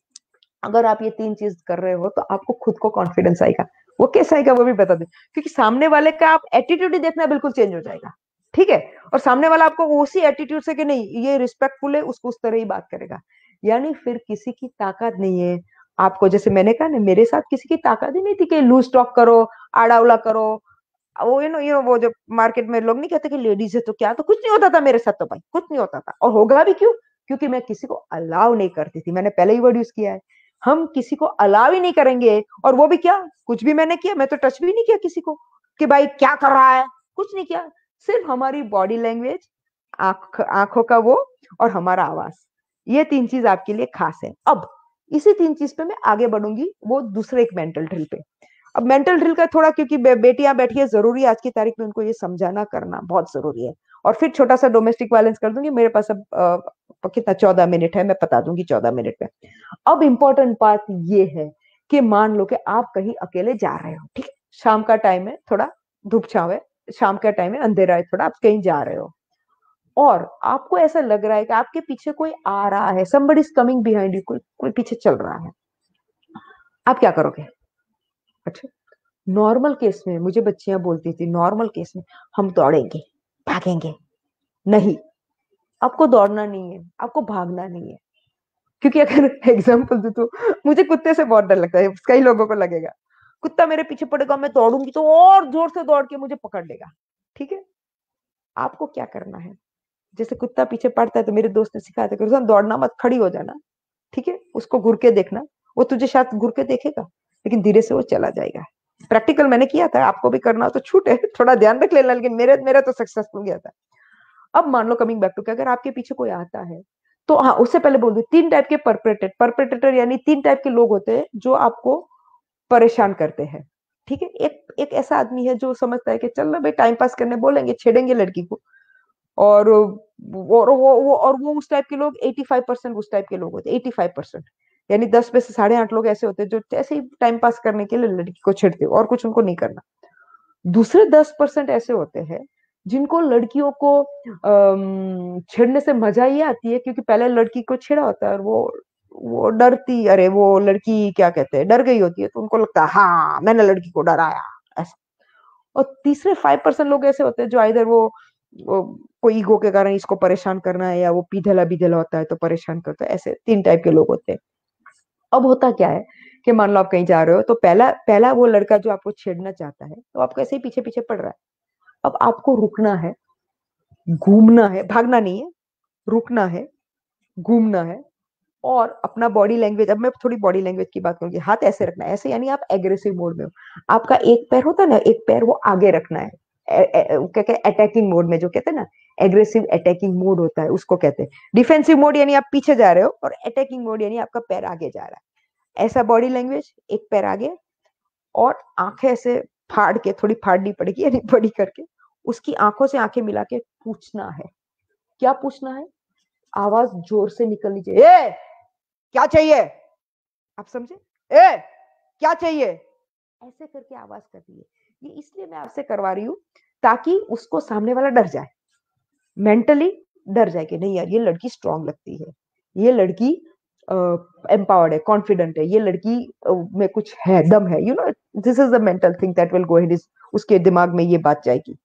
अगर आप ये तीन चीज कर रहे हो तो आपको खुद को कॉन्फिडेंस आएगा। वो कैसा आएगा वो भी बता दे, क्योंकि सामने वाले का आप एटीट्यूड ही देखना बिल्कुल चेंज हो जाएगा, ठीक है। और सामने वाला आपको उसी एटीट्यूड से कि नहीं ये रिस्पेक्टफुल है, उसको उस तरह ही बात करेगा। यानी फिर किसी की ताकत नहीं है आपको, जैसे मैंने कहा ना मेरे साथ किसी की ताकत ही नहीं थी कि लूज टॉक करो, आड़ावला करो। वो यू नो वो जो मार्केट में लोग नहीं कहते कि लेडीज है तो क्या, तो कुछ नहीं होता था मेरे साथ, तो भाई कुछ नहीं होता था, और होगा भी क्यों, क्योंकि मैं किसी को अलाउ नहीं करती थी। मैंने पहले ही वर्ड यूज किया है, हम किसी को अलाउ ही नहीं करेंगे। और वो भी क्या, कुछ भी मैंने किया, मैं तो टच भी नहीं किया किसी को कि भाई क्या कर रहा है, कुछ नहीं किया। सिर्फ हमारी बॉडी लैंग्वेज, आंखों का वो, और हमारा आवाज, ये तीन चीज आपके लिए खास है। अब इसी तीन चीज पे मैं आगे बढ़ूंगी, वो दूसरे एक मेंटल ड्रिल पे। अब मेंटल ड्रिल का थोड़ा, क्योंकि बेटियां बैठी है, जरूरी है आज की तारीख में उनको ये समझाना करना बहुत जरूरी है। और फिर छोटा सा डोमेस्टिक वायलेंस कर दूंगी, मेरे पास अब कितना 14 मिनट है, मैं बता दूंगी 14 मिनट में। अब इम्पोर्टेंट बात ये है कि मान लो कि आप कहीं अकेले जा रहे हो, ठीक है, शाम का टाइम है, थोड़ा धूप छाव है, शाम का टाइम है, अंधेरा है थोड़ा, आप कहीं जा रहे हो, और आपको ऐसा लग रहा है कि आपके पीछे कोई आ रहा है, somebody is coming behind you, कोई कोई पीछे चल रहा है, आप क्या करोगे? अच्छा, नॉर्मल केस में मुझे बच्चियां बोलती थी, नॉर्मल केस में हम दौड़ेंगे, भागेंगे। नहीं, आपको दौड़ना नहीं है, आपको भागना नहीं है। क्योंकि अगर एग्जाम्पल दो तो मुझे कुत्ते से बहुत डर लगता है, कई लोगों को लगेगा कुत्ता मेरे पीछे पड़ेगा, मैं दौड़ूंगी तो और जोर से दौड़ के मुझे पकड़ लेगा, ठीक है। आपको क्या करना है, जैसे कुत्ता पीछे पड़ता है तो मेरे दोस्त ने सिखाया था कि रुझान दौड़ना मत, खड़ी हो जाना, ठीक है, उसको घुर के देखना, वो तुझे शायद घुर के देखेगा लेकिन धीरे से वो चला जाएगा। प्रैक्टिकल मैंने किया था, आपको भी करना हो तो छूट है, थोड़ा ध्यान रख लेना, लेकिन मेरे मेरा तो सक्सेसफुल गया था। अब मान लो कमिंग बैक टू, अगर आपके पीछे कोई आता है तो हाँ, उससे पहले बोल दो, तीन टाइप के परपेट्रेटर यानी तीन टाइप के लोग होते हैं जो आपको परेशान करते हैं, ठीक है। एक एक ऐसा आदमी है जो समझता है कि चल ना भाई टाइम पास करने बोलेंगे, छेड़ेंगे लड़की को, और वो उस टाइप के लोग 85% उस टाइप के लोग होते हैं, 85%, यानी 10 में से 8.5 लोग ऐसे होते हैं जो ऐसे ही टाइम पास करने के लिए लड़की को छेड़ते और कुछ उनको नहीं करना। दूसरे 10% ऐसे होते हैं जिनको लड़कियों को छेड़ने से मजा ये आती है, क्योंकि पहले लड़की को छेड़ा होता है और वो डरती, अरे वो लड़की क्या कहते हैं डर गई होती है, तो उनको लगता है हाँ मैंने लड़की को डराया, ऐसा। और तीसरे 5% लोग ऐसे होते हैं जो इधर वो कोई ईगो के कारण इसको परेशान करना है, या वो पीधला बीधला होता है तो परेशान करता है, ऐसे तीन टाइप के लोग होते हैं। अब होता क्या है कि मान लो आप कहीं जा रहे हो, तो पहला पहला वो लड़का जो आपको छेड़ना चाहता है तो आपको ऐसे ही पीछे पीछे पड़ रहा है। अब आपको रुकना है, घूमना है, भागना नहीं है, रुकना है, घूमना है, और अपना बॉडी लैंग्वेज, अब मैं थोड़ी बॉडी लैंग्वेज की बात करूंगी, हाथ ऐसे रखना है, ऐसे यानी आप एग्रेसिव मोड में हो। आपका एक पैर होता है ना, एक पैर वो आगे रखना है, क्या कहते हैं अटैकिंग मोड में, जो कहते हैं ना एग्रेसिव अटैकिंग मोड होता है उसको कहते हैं। डिफेंसिव मोड यानी आप पीछे जा रहे हो, और अटैकिंग मोड यानी आपका पैर आगे जा रहा है। ऐसा बॉडी लैंग्वेज, एक पैर आगे, और आंखें ऐसे फाड़ के, थोड़ी फाड़नी पड़ेगी यानी बड़ी करके, उसकी आंखों से आंखें मिला के पूछना है। क्या पूछना है? आवाज जोर से निकलनी चाहिए, ए क्या चाहिए, आप समझे, ए क्या चाहिए, ऐसे करके आवाज करती है। ये इसलिए मैं आपसे करवा रही हूँ ताकि उसको सामने वाला डर जाए, मेंटली डर जाए कि नहीं यार ये लड़की स्ट्रांग लगती है, ये लड़की एम्पावर्ड है, कॉन्फिडेंट है, ये लड़की में कुछ है, दम है, you know, this is the mental thing that will go ahead, उसके दिमाग में ये बात जाएगी।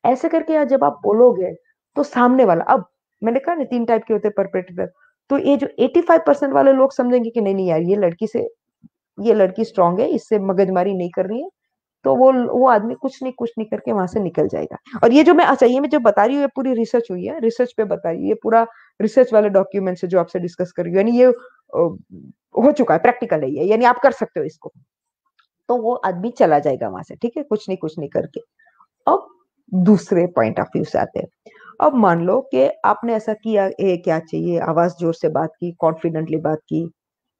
ऐसे करके यार जब आप बोलोगे तो सामने वाला, अब मैंने कहा ना तीन टाइप के होते हैं परपेट्रेटर, तो ये जो 85% वाले लोग समझेंगे कि नहीं नहीं यार ये लड़की स्ट्रांग है, इससे मगजमारी नहीं कर रही है, तो वो आदमी कुछ नहीं करके वहां से निकल जाएगा। और ये जो मैं, अच्छा ये मैं जो बता रही हूँ ये पूरी रिसर्च हुई है, रिसर्च पे बता रही हूँ, ये पूरा रिसर्च वाले डॉक्यूमेंट है जो आपसे डिस्कस कर रही हूँ, यानी ये हो चुका है, प्रैक्टिकल है ये, यानी आप कर सकते हो इसको। तो वो आदमी चला जाएगा वहां से, ठीक है, कुछ नहीं करके। अब दूसरे पॉइंट ऑफ व्यू से आते हैं। अब मान लो कि आपने ऐसा किया, क्या चाहिए, आवाज जोर से बात की, कॉन्फिडेंटली बात की,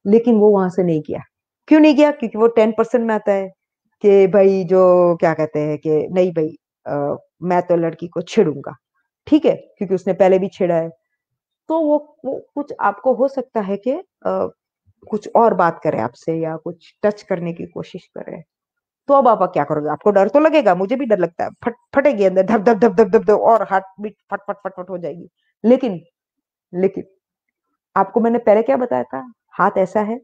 लेकिन वो वहां से नहीं किया। क्यों नहीं किया? क्योंकि वो 10% में आता है कि भाई जो क्या कहते हैं कि नहीं भाई मैं तो लड़की को छेड़ूंगा, ठीक है, क्योंकि उसने पहले भी छेड़ा है। तो वो कुछ आपको हो सकता है कि कुछ और बात करे आपसे या कुछ टच करने की कोशिश करे। तो अब आप क्या करोगे? आपको डर तो लगेगा, मुझे भी डर लगता है, फटेगी अंदर, धप धप धप धप धप धप, और हार्ट बीट फट फट फट फट हो जाएगी। लेकिन लेकिन आपको मैंने पहले क्या बताया था, हाथ ऐसा है,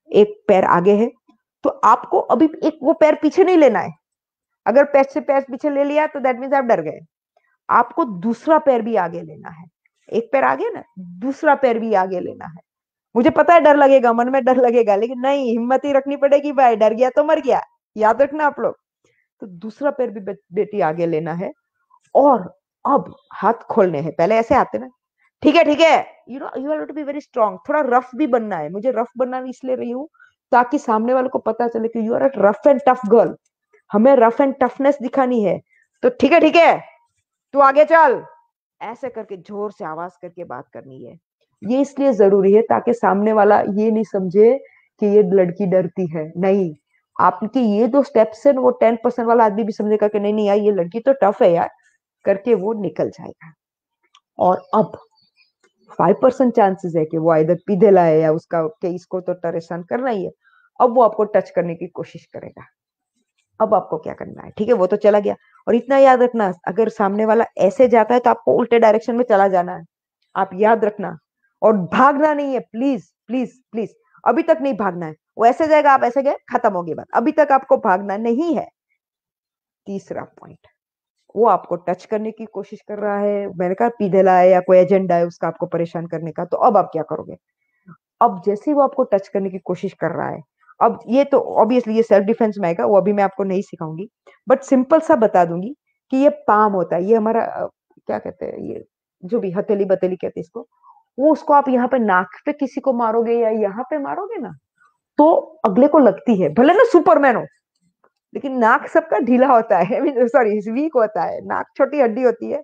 एक पैर आगे है, तो आपको अभी एक वो पैर पीछे नहीं लेना है। अगर पैर से पैर पीछे ले लिया तो दैट मीन्स आप डर गए। आपको दूसरा पैर भी आगे लेना है। एक पैर आगे ना, दूसरा पैर भी आगे लेना है। मुझे पता है डर लगेगा, मन में डर लगेगा, लेकिन नहीं, हिम्मत ही रखनी पड़ेगी भाई, डर गया तो मर गया, याद रखना आप लोग। तो दूसरा पैर भी बेटी आगे लेना है। और अब हाथ खोलने हैं, पहले ऐसे आते ना, ठीक है ठीक है, you have to be very strong, थोड़ा रफ भी बनना है। मुझे रफ बनना इसलिए रही हूँ ताकि सामने वाले को पता चले कि you are a rough and tough girl, हमें रफ एंड टफनेस दिखानी है। तो ठीक है, तू आगे चल, ऐसे करके जोर से आवाज करके बात करनी है। ये इसलिए जरूरी है ताकि सामने वाला ये नहीं समझे कि ये लड़की डरती है, नहीं, आपके ये दो स्टेप्स है वो 10% वाला आदमी भी समझेगा कि नहीं नहीं यार, ये लड़की तो टफ है यार, करके वो निकल जाएगा। और अब 5% चांसेस है कि वो इधर पीधे लाए या उसका कि इसको तो परेशान करना ही है। अब वो आपको टच करने की कोशिश करेगा। अब आपको क्या करना है, ठीक है, वो तो चला गया। और इतना याद रखना, अगर सामने वाला ऐसे जाता है तो आपको उल्टे डायरेक्शन में चला जाना है, आप याद रखना। और भागना नहीं है, प्लीज प्लीज प्लीज, अभी तक नहीं भागना है। वो ऐसे जाएगा, आप ऐसे गए, खत्म हो गई बात, अभी तक आपको भागना नहीं है। तीसरा पॉइंट, वो आपको टच करने की कोशिश कर रहा है, मैंने कहा पीधेला है या कोई एजेंडा है उसका आपको परेशान करने का, तो अब आप क्या करोगे? अब जैसे ही वो आपको टच करने की कोशिश कर रहा है, अब ये तो ऑब्वियसली ये सेल्फ डिफेंस में आएगा, वो अभी मैं आपको नहीं सिखाऊंगी, बट सिंपल सा बता दूंगी कि ये पाम होता है, ये हमारा क्या कहते हैं, ये जो भी हथेली बतेली कहते हैं इसको, वो उसको आप यहाँ पे नाक पे किसी को मारोगे या यहाँ पे मारोगे ना, तो अगले को लगती है, भले ना सुपरमैन हो, लेकिन नाक सबका ढीला होता है, सॉरी वीक होता है, नाक छोटी हड्डी होती है।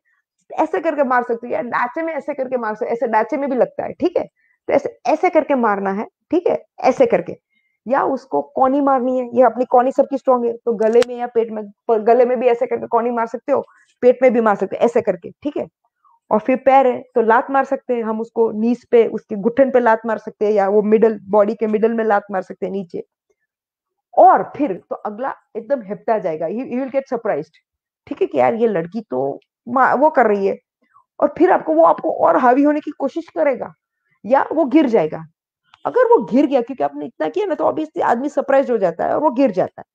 ऐसे करके मार सकती है, डाचे में ऐसे करके मार सकते, ऐसे डाचे में भी लगता है, ठीक है, तो ऐसे ऐसे करके मारना है, ठीक है, ऐसे करके। या उसको कौनी मारनी है, ये अपनी कौनी सबकी स्ट्रांग है, तो गले में या पेट में, गले में भी ऐसे करके कौनी मार सकते हो, पेट में भी मार सकते हो, ऐसे करके, ठीक है। और फिर पैर है तो लात मार सकते हैं हम उसको, नीस पे, उसके घुटन पे लात मार सकते हैं, या वो मिडल बॉडी के मिडल में लात मार सकते हैं नीचे। और फिर तो अगला एकदम हिपटा जाएगा, ही विल गेट सरप्राइज्ड, ठीक है, कि यार ये लड़की तो वो कर रही है। और फिर आपको और हावी होने की कोशिश करेगा, या वो गिर जाएगा। अगर वो गिर गया, क्योंकि आपने इतना किया ना, तो ऑब्वियसली आदमी सरप्राइज हो जाता है और वो गिर जाता है।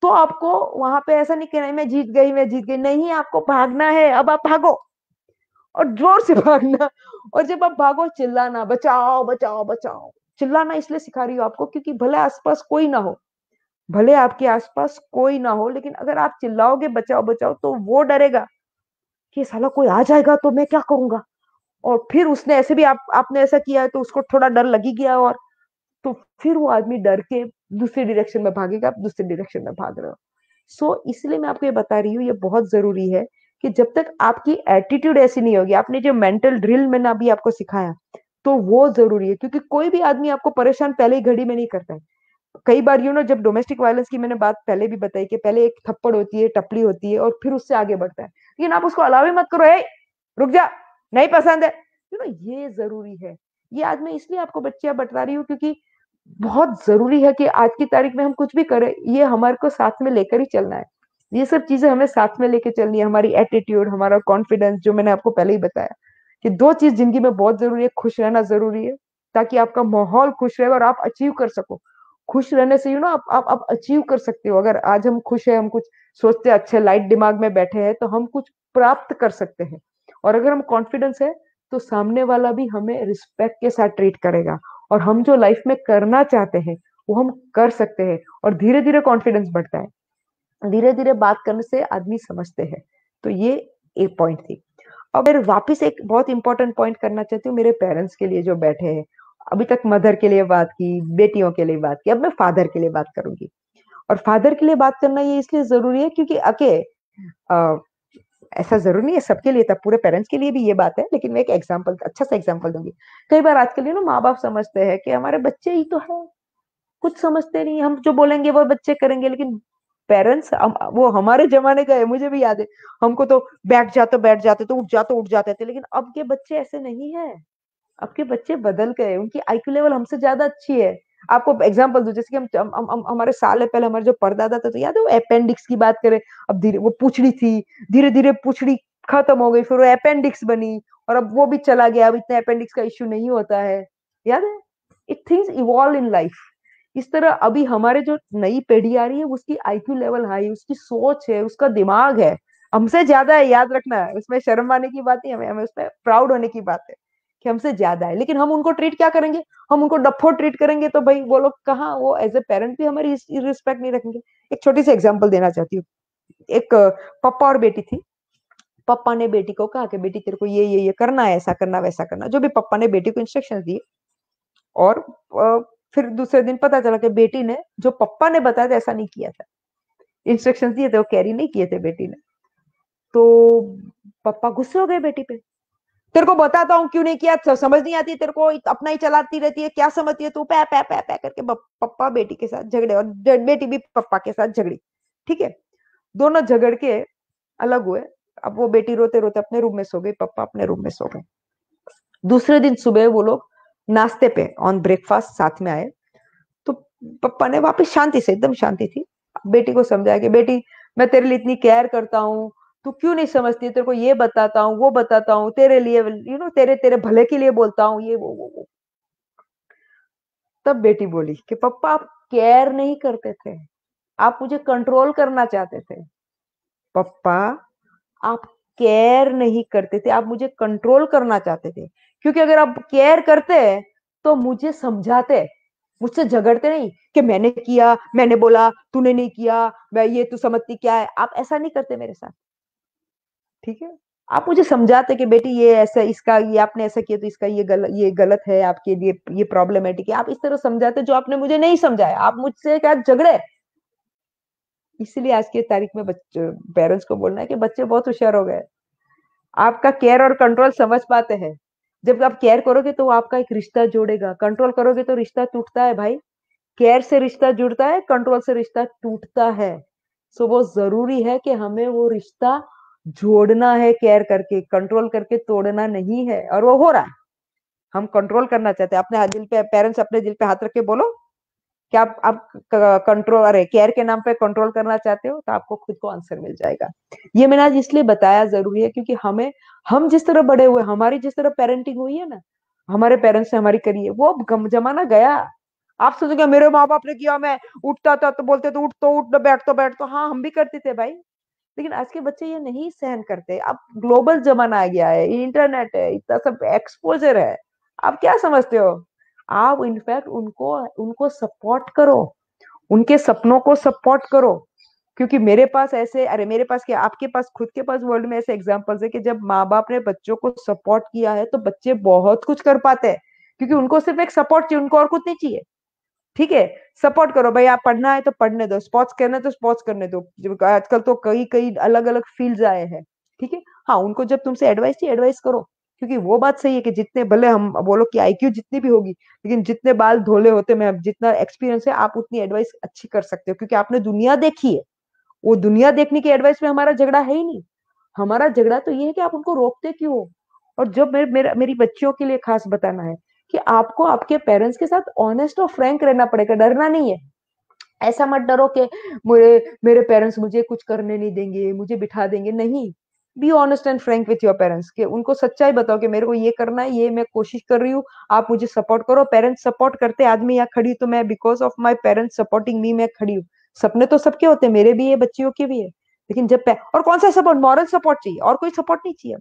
तो आपको वहां पे ऐसा नहीं कहना है मैं जीत गई, नहीं, आपको भागना है, अब आप भागो, और जोर से भागना। और जब आप भागो, चिल्लाना, बचाओ बचाओ बचाओ। चिल्लाना इसलिए सिखा रही हूँ आपको क्योंकि भले आसपास कोई ना हो, भले आपके आसपास कोई ना हो, लेकिन अगर आप चिल्लाओगे बचाओ बचाओ, तो वो डरेगा कि साला कोई आ जाएगा तो मैं क्या करूंगा। और फिर उसने ऐसे भी आपने ऐसा किया है तो उसको थोड़ा डर लगी गया, और तो फिर वो आदमी डर के दूसरी डायरेक्शन में भागेगा, आप दूसरी डायरेक्शन में भाग रहे हो। इसलिए मैं आपको ये बता रही हूँ, ये बहुत जरूरी है कि जब तक आपकी एटीट्यूड ऐसी नहीं होगी, आपने जो मेंटल ड्रिल मैंने अभी आपको सिखाया, तो वो जरूरी है, क्योंकि कोई भी आदमी आपको परेशान पहले ही घड़ी में नहीं करता है। कई बार जब डोमेस्टिक वायलेंस की मैंने बात पहले भी बताई कि पहले एक थप्पड़ होती है, टपली होती है, और फिर उससे आगे बढ़ता है, लेकिन आप उसको अलाव ही मत करो, ए रुक जा, नहीं पसंद है, ये जरूरी है। ये आज मैं इसलिए आपको बच्चियां बता रही हूँ क्योंकि बहुत जरूरी है कि आज की तारीख में हम कुछ भी करें, ये हमारे को साथ में लेकर ही चलना है। ये सब चीजें हमें साथ में लेकर चलनी है, हमारी एटीट्यूड, हमारा कॉन्फिडेंस, जो मैंने आपको पहले ही बताया कि दो चीज जिंदगी में बहुत जरूरी है, खुश रहना जरूरी है ताकि आपका माहौल खुश रहे और आप अचीव कर सको। खुश रहने से आप अचीव कर सकते हो। अगर आज हम खुश है, हम कुछ सोचते हैं, अच्छे लाइट दिमाग में बैठे हैं, तो हम कुछ प्राप्त कर सकते हैं। और अगर हम कॉन्फिडेंस है, तो सामने वाला भी हमें रिस्पेक्ट के साथ ट्रीट करेगा, और हम जो लाइफ में करना चाहते हैं वो हम कर सकते हैं। और धीरे धीरे कॉन्फिडेंस बढ़ता है, धीरे धीरे बात करने से आदमी समझते हैं। तो ये एक पॉइंट थी। अब मैं वापस एक बहुत इंपॉर्टेंट पॉइंट करना चाहती हूँ मेरे पेरेंट्स के लिए जो बैठे हैं। अभी तक मदर के लिए बात की, बेटियों के लिए बात की, अब मैं फादर के लिए बात करूंगी। और फादर के लिए बात करना ये इसलिए जरूरी है क्योंकि ऐसा जरूरी नहीं है सबके लिए था, पूरे पेरेंट्स के लिए भी ये बात है, लेकिन मैं एक एग्जांपल, अच्छा सा एग्जांपल दूंगी। कई बार आजकल माँ बाप समझते हैं कि हमारे बच्चे ही तो है, कुछ समझते नहीं, हम जो बोलेंगे वो बच्चे करेंगे, लेकिन पेरेंट्स, वो हमारे जमाने का है, मुझे भी याद है। हमको तो बैठ जाते तो उठ जाते थे, लेकिन अब के बच्चे ऐसे नहीं है। अब के बच्चे बदल गए, उनकी आईक्यू लेवल हमसे ज्यादा अच्छी है। आपको एग्जांपल दूं, जैसे कि हमारे साल पहले हमारे जो परदादा थे, तो याद है वो अपेंडिक्स की बात करें। अब धीरे वो पूछड़ी थी, धीरे धीरे पूछड़ी खत्म हो गई, फिर वो अपेंडिक्स बनी, और अब वो भी चला गया। अब इतना अपेंडिक्स का इश्यू नहीं होता है, याद है। It things evolve in life. इस तरह अभी हमारे जो नई पीढ़ी आ रही है, उसकी आईक्यू लेवल हाई, उसकी सोच है, उसका दिमाग है, हमसे ज्यादा है, याद रखना है। उसमें शर्म आने की बात नहीं, हमें हमें उसमें प्राउड होने की बात है कि हमसे ज्यादा है। लेकिन हम उनको ट्रीट क्या करेंगे? हम उनको डफो ट्रीट करेंगे, तो भाई वो लोग कहाँ, वो एज ए पेरेंट भी हमारी रिस्पेक्ट नहीं रखेंगे। एक छोटी सी एग्जांपल देना चाहती हूँ। एक पापा और बेटी थी। पापा ने बेटी को कहा कि बेटी तेरे को ये करना है, ऐसा करना वैसा करना, जो भी पापा ने बेटी को इंस्ट्रक्शंस दिए। और फिर दूसरे दिन पता चला कि बेटी ने जो पापा ने बताया था ऐसा नहीं किया था। इंस्ट्रक्शंस दिए थे वो कैरी नहीं किए थे बेटी ने। तो पापा गुस्से हो गए बेटी पे। तेरे को बताता हूँ क्यों नहीं किया, समझ नहीं आती तेरे को, अपना ही चलाती रहती है, क्या समझती है तू, पै पै पै पै करके पप्पा बेटी के साथ झगड़े, और बेटी भी पप्पा के साथ झगड़ी। ठीक है, दोनों झगड़ के अलग हुए। अब वो बेटी रोते रोते अपने रूम में सो गई, पापा अपने रूम में सो गए। दूसरे दिन सुबह वो लोग नाश्ते पे ऑन ब्रेकफास्ट साथ में आए। तो पापा ने वापस शांति से, एकदम शांति थी, बेटी को समझाया कि बेटी मैं तेरे लिए इतनी केयर करता हूँ, तू क्यों नहीं समझती, तेरे को ये बताता हूँ वो बताता हूँ, तेरे लिए तेरे तेरे भले के लिए बोलता हूँ, ये वो। तब बेटी बोली कि पापा आप केयर नहीं करते थे, आप मुझे कंट्रोल करना चाहते थे। पापा आप केयर नहीं करते थे, आप मुझे कंट्रोल करना चाहते थे। क्योंकि अगर आप केयर करते तो मुझे समझाते, मुझसे झगड़ते नहीं कि मैंने किया, मैंने बोला, तूने नहीं किया, मैं ये तू समझती क्या है। आप ऐसा नहीं करते मेरे साथ। ठीक है, आप मुझे समझाते कि बेटी ये ऐसा, इसका ये आपने ऐसा किया तो इसका ये गलत है आपके लिए, ये प्रॉब्लमेटिक है। आप इस तरह समझाते जो आपने मुझे नहीं समझाया, आप मुझसे क्या झगड़े। इसीलिए आज की तारीख में बच्चे, पेरेंट्स को बोलना है कि बच्चे बहुत होशियार हो गए, आपका केयर और कंट्रोल समझ पाते हैं। जब आप केयर करोगे तो वो आपका एक रिश्ता जोड़ेगा, कंट्रोल करोगे तो रिश्ता टूटता है भाई। केयर से रिश्ता जुड़ता है, कंट्रोल से रिश्ता टूटता है। सो वो जरूरी है कि हमें वो रिश्ता जोड़ना है, केयर करके, कंट्रोल करके तोड़ना नहीं है। और वो हो रहा है, हम कंट्रोल करना चाहते हैं अपने दिल पे। पेरेंट्स अपने दिल पे हाथ रख के बोलो कि आप कंट्रोल, अरे केयर के नाम पे कंट्रोल करना चाहते हो, तो आपको खुद को आंसर मिल जाएगा। ये मैंने आज इसलिए बताया जरूरी है क्योंकि हम जिस तरह बड़े हुए, हमारी जिस तरह पेरेंटिंग हुई है ना, हमारे पेरेंट्स ने हमारी करी है, वो अब जमाना गया। आप सोचोगे मेरे माँ बाप ने किया, मैं उठता था तो बोलते थे उठ तो बैठ तो, हाँ हम भी करते थे भाई। लेकिन आज के बच्चे ये नहीं सहन करते। अब ग्लोबल जमाना आ गया है, इंटरनेट है, इतना सब एक्सपोजर है। आप क्या समझते हो? आप इनफैक्ट उनको उनको सपोर्ट करो, उनके सपनों को सपोर्ट करो। क्योंकि मेरे पास ऐसे, अरे मेरे पास क्या, आपके पास खुद के पास वर्ल्ड में ऐसे एग्जांपल्स है कि जब माँ बाप ने बच्चों को सपोर्ट किया है तो बच्चे बहुत कुछ कर पाते हैं। क्योंकि उनको सिर्फ एक सपोर्ट चाहिए, उनको और कुछ नहीं चाहिए। ठीक है, सपोर्ट करो भाई, आप पढ़ना है तो पढ़ने दो, स्पोर्ट्स करना है तो स्पोर्ट्स करने दो। आजकल तो कई कई अलग अलग फील्ड्स आए हैं। ठीक है, हाँ उनको जब तुमसे एडवाइस चाहिए एडवाइस करो। क्योंकि वो बात सही है कि जितने भले हम बोलो कि आईक्यू जितनी भी होगी, लेकिन जितने बाल धोले होते में जितना एक्सपीरियंस है, आप उतनी एडवाइस अच्छी कर सकते हो, क्योंकि आपने दुनिया देखी है। वो दुनिया देखने की एडवाइस में हमारा झगड़ा है ही नहीं। हमारा झगड़ा तो ये है कि आप उनको रोकते क्यों हो। और जब मेरी बच्चियों के लिए खास बताना है कि आपको आपके पेरेंट्स के साथ ऑनेस्ट और फ्रैंक रहना पड़ेगा, डरना नहीं है। ऐसा मत डरो कि मेरे पेरेंट्स मुझे कुछ करने नहीं देंगे, मुझे बिठा देंगे, नहीं। Be honest and Frank with your parents, के उनको सच्चाई बताओ कि मेरे को ये करना है, ये मैं कोशिश कर रही हूँ, आप मुझे सपोर्ट करो। पेरेंट्स सपोर्ट करते, आज मैं यहाँ खड़ी तो मैं because of my parents supporting me मैं खड़ी हूँ। सपने तो सबके होते हैं, मेरे भी है, बच्चियों के भी है। लेकिन और कौन सा सपोर्ट, मॉरल सपोर्ट चाहिए, और कोई सपोर्ट नहीं चाहिए।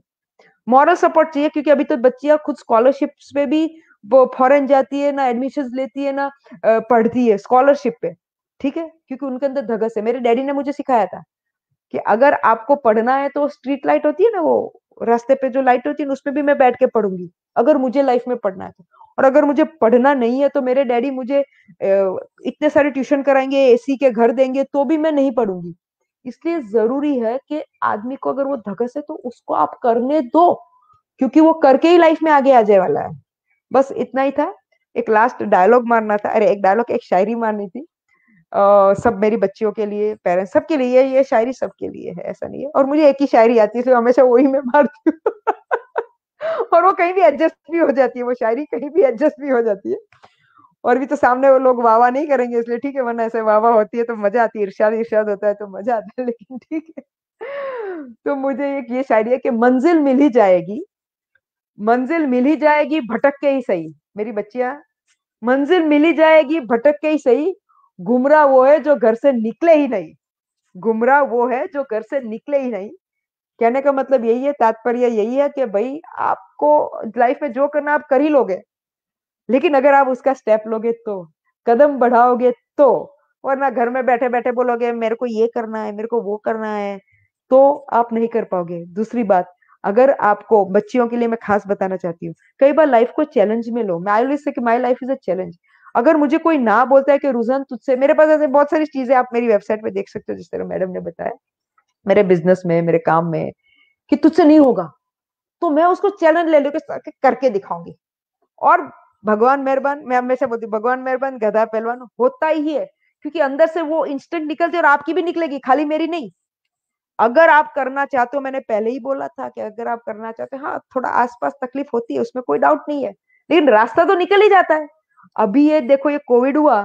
मॉरल सपोर्ट चाहिए, क्योंकि अभी तो बच्चियां खुद स्कॉलरशिप्स पे भी वो फॉरेन जाती है ना, एडमिशन लेती है ना, पढ़ती है स्कॉलरशिप पे। ठीक है, क्योंकि उनके अंदर धगस है। मेरे डैडी ने मुझे सिखाया था कि अगर आपको पढ़ना है तो स्ट्रीट लाइट होती है ना, वो रास्ते पे जो लाइट होती है उसमें भी मैं बैठ के पढ़ूंगी, अगर मुझे लाइफ में पढ़ना है तो। और अगर मुझे पढ़ना नहीं है तो मेरे डैडी मुझे इतने सारे ट्यूशन कराएंगे, एसी के घर देंगे, तो भी मैं नहीं पढ़ूंगी। इसलिए जरूरी है कि आदमी को अगर वो धगस है तो उसको आप करने दो, क्योंकि वो करके ही लाइफ में आगे आ जाए वाला है। बस इतना ही था। एक लास्ट डायलॉग मारना था, अरे एक डायलॉग, एक शायरी मारनी थी। सब मेरी बच्चियों के लिए, पेरेंट्स सबके लिए, ये शायरी सबके लिए है, ऐसा नहीं है। और मुझे एक ही शायरी आती है, इसलिए हमेशा वही मैं मारती हूँ। और वो कहीं भी एडजस्ट भी हो जाती है, वो शायरी कहीं भी एडजस्ट भी हो जाती है। और भी तो सामने वो लोग वाह वाह नहीं करेंगे, इसलिए ठीक है, वरना ऐसे वाह वाह होती है तो मजा आती है, इरशाद इरशाद होता है तो मजा आता है, लेकिन ठीक है। तो मुझे एक ये शायरी है कि मंजिल मिल ही जाएगी, मंजिल मिल ही जाएगी भटक के ही सही, मेरी बच्चियां, मंजिल मिल ही जाएगी भटक के ही सही, गुमराह वो है जो घर से निकले ही नहीं, गुमराह वो है जो घर से निकले ही नहीं। कहने का मतलब यही है, तात्पर्य यही है कि भाई आपको लाइफ में जो करना आप कर ही लोगे, लेकिन अगर आप उसका स्टेप लोगे तो, कदम बढ़ाओगे तो, वरना घर में बैठे बैठे बोलोगे मेरे को ये करना है, मेरे को वो करना है, तो आप नहीं कर पाओगे। दूसरी बात, अगर आपको, बच्चियों के लिए मैं खास बताना चाहती हूँ, कई बार लाइफ को चैलेंज में लो। मैं ऑलवेज से कि my life is a challenge. अगर मुझे कोई ना बोलता है कि रुझान तुझसे, मेरे पास ऐसे बहुत सारी चीजें आप मेरी वेबसाइट पे देख सकते हो, जिस तरह मैडम ने बताया, मेरे बिजनेस में, मेरे काम में, कि तुझसे नहीं होगा, तो मैं उसको चैलेंज ले लेकर करके दिखाऊंगी। और भगवान मेहरबान, मैं हमेशा बोलती हूँ, भगवान मेहरबान गधा पहलवान होता ही है, क्योंकि अंदर से वो इंस्टेंट निकलती है, और आपकी भी निकलेगी, खाली मेरी नहीं। अगर आप करना चाहते हो, मैंने पहले ही बोला था कि अगर आप करना चाहते हो, हाँ थोड़ा आसपास तकलीफ होती है, उसमें कोई डाउट नहीं है, लेकिन रास्ता तो निकल ही जाता है। अभी ये देखो, ये कोविड हुआ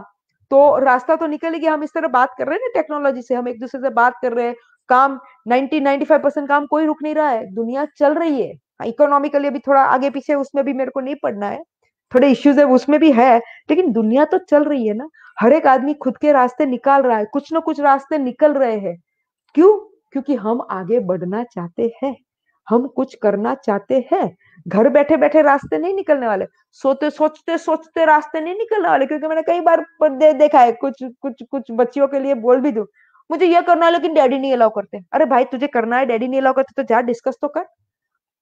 तो रास्ता तो निकल ही गया। हम इस तरह बात कर रहे हैं ना टेक्नोलॉजी से, हम एक दूसरे से बात कर रहे हैं, काम 90-95% काम कोई रुक नहीं रहा है, दुनिया चल रही है। इकोनॉमिकली अभी थोड़ा आगे पीछे, उसमें भी मेरे को नहीं पढ़ना है, थोड़े इश्यूज है उसमें भी है, लेकिन दुनिया तो चल रही है ना। हर एक आदमी खुद के रास्ते निकाल रहा है, कुछ ना कुछ रास्ते निकल रहे हैं। क्यों? क्योंकि हम आगे बढ़ना चाहते हैं, हम कुछ करना चाहते हैं। घर बैठे बैठे रास्ते नहीं निकलने वाले, सोते सोचते सोचते रास्ते नहीं निकलने वाले, क्योंकि मैंने कई बार देखा है, कुछ कुछ कुछ बच्चियों के लिए बोल भी दूं, मुझे ये करना है लेकिन डैडी नहीं अलाउ करते। अरे भाई, तुझे करना है, डैडी नहीं अलाउ करते तो जा डिस्कस तो कर,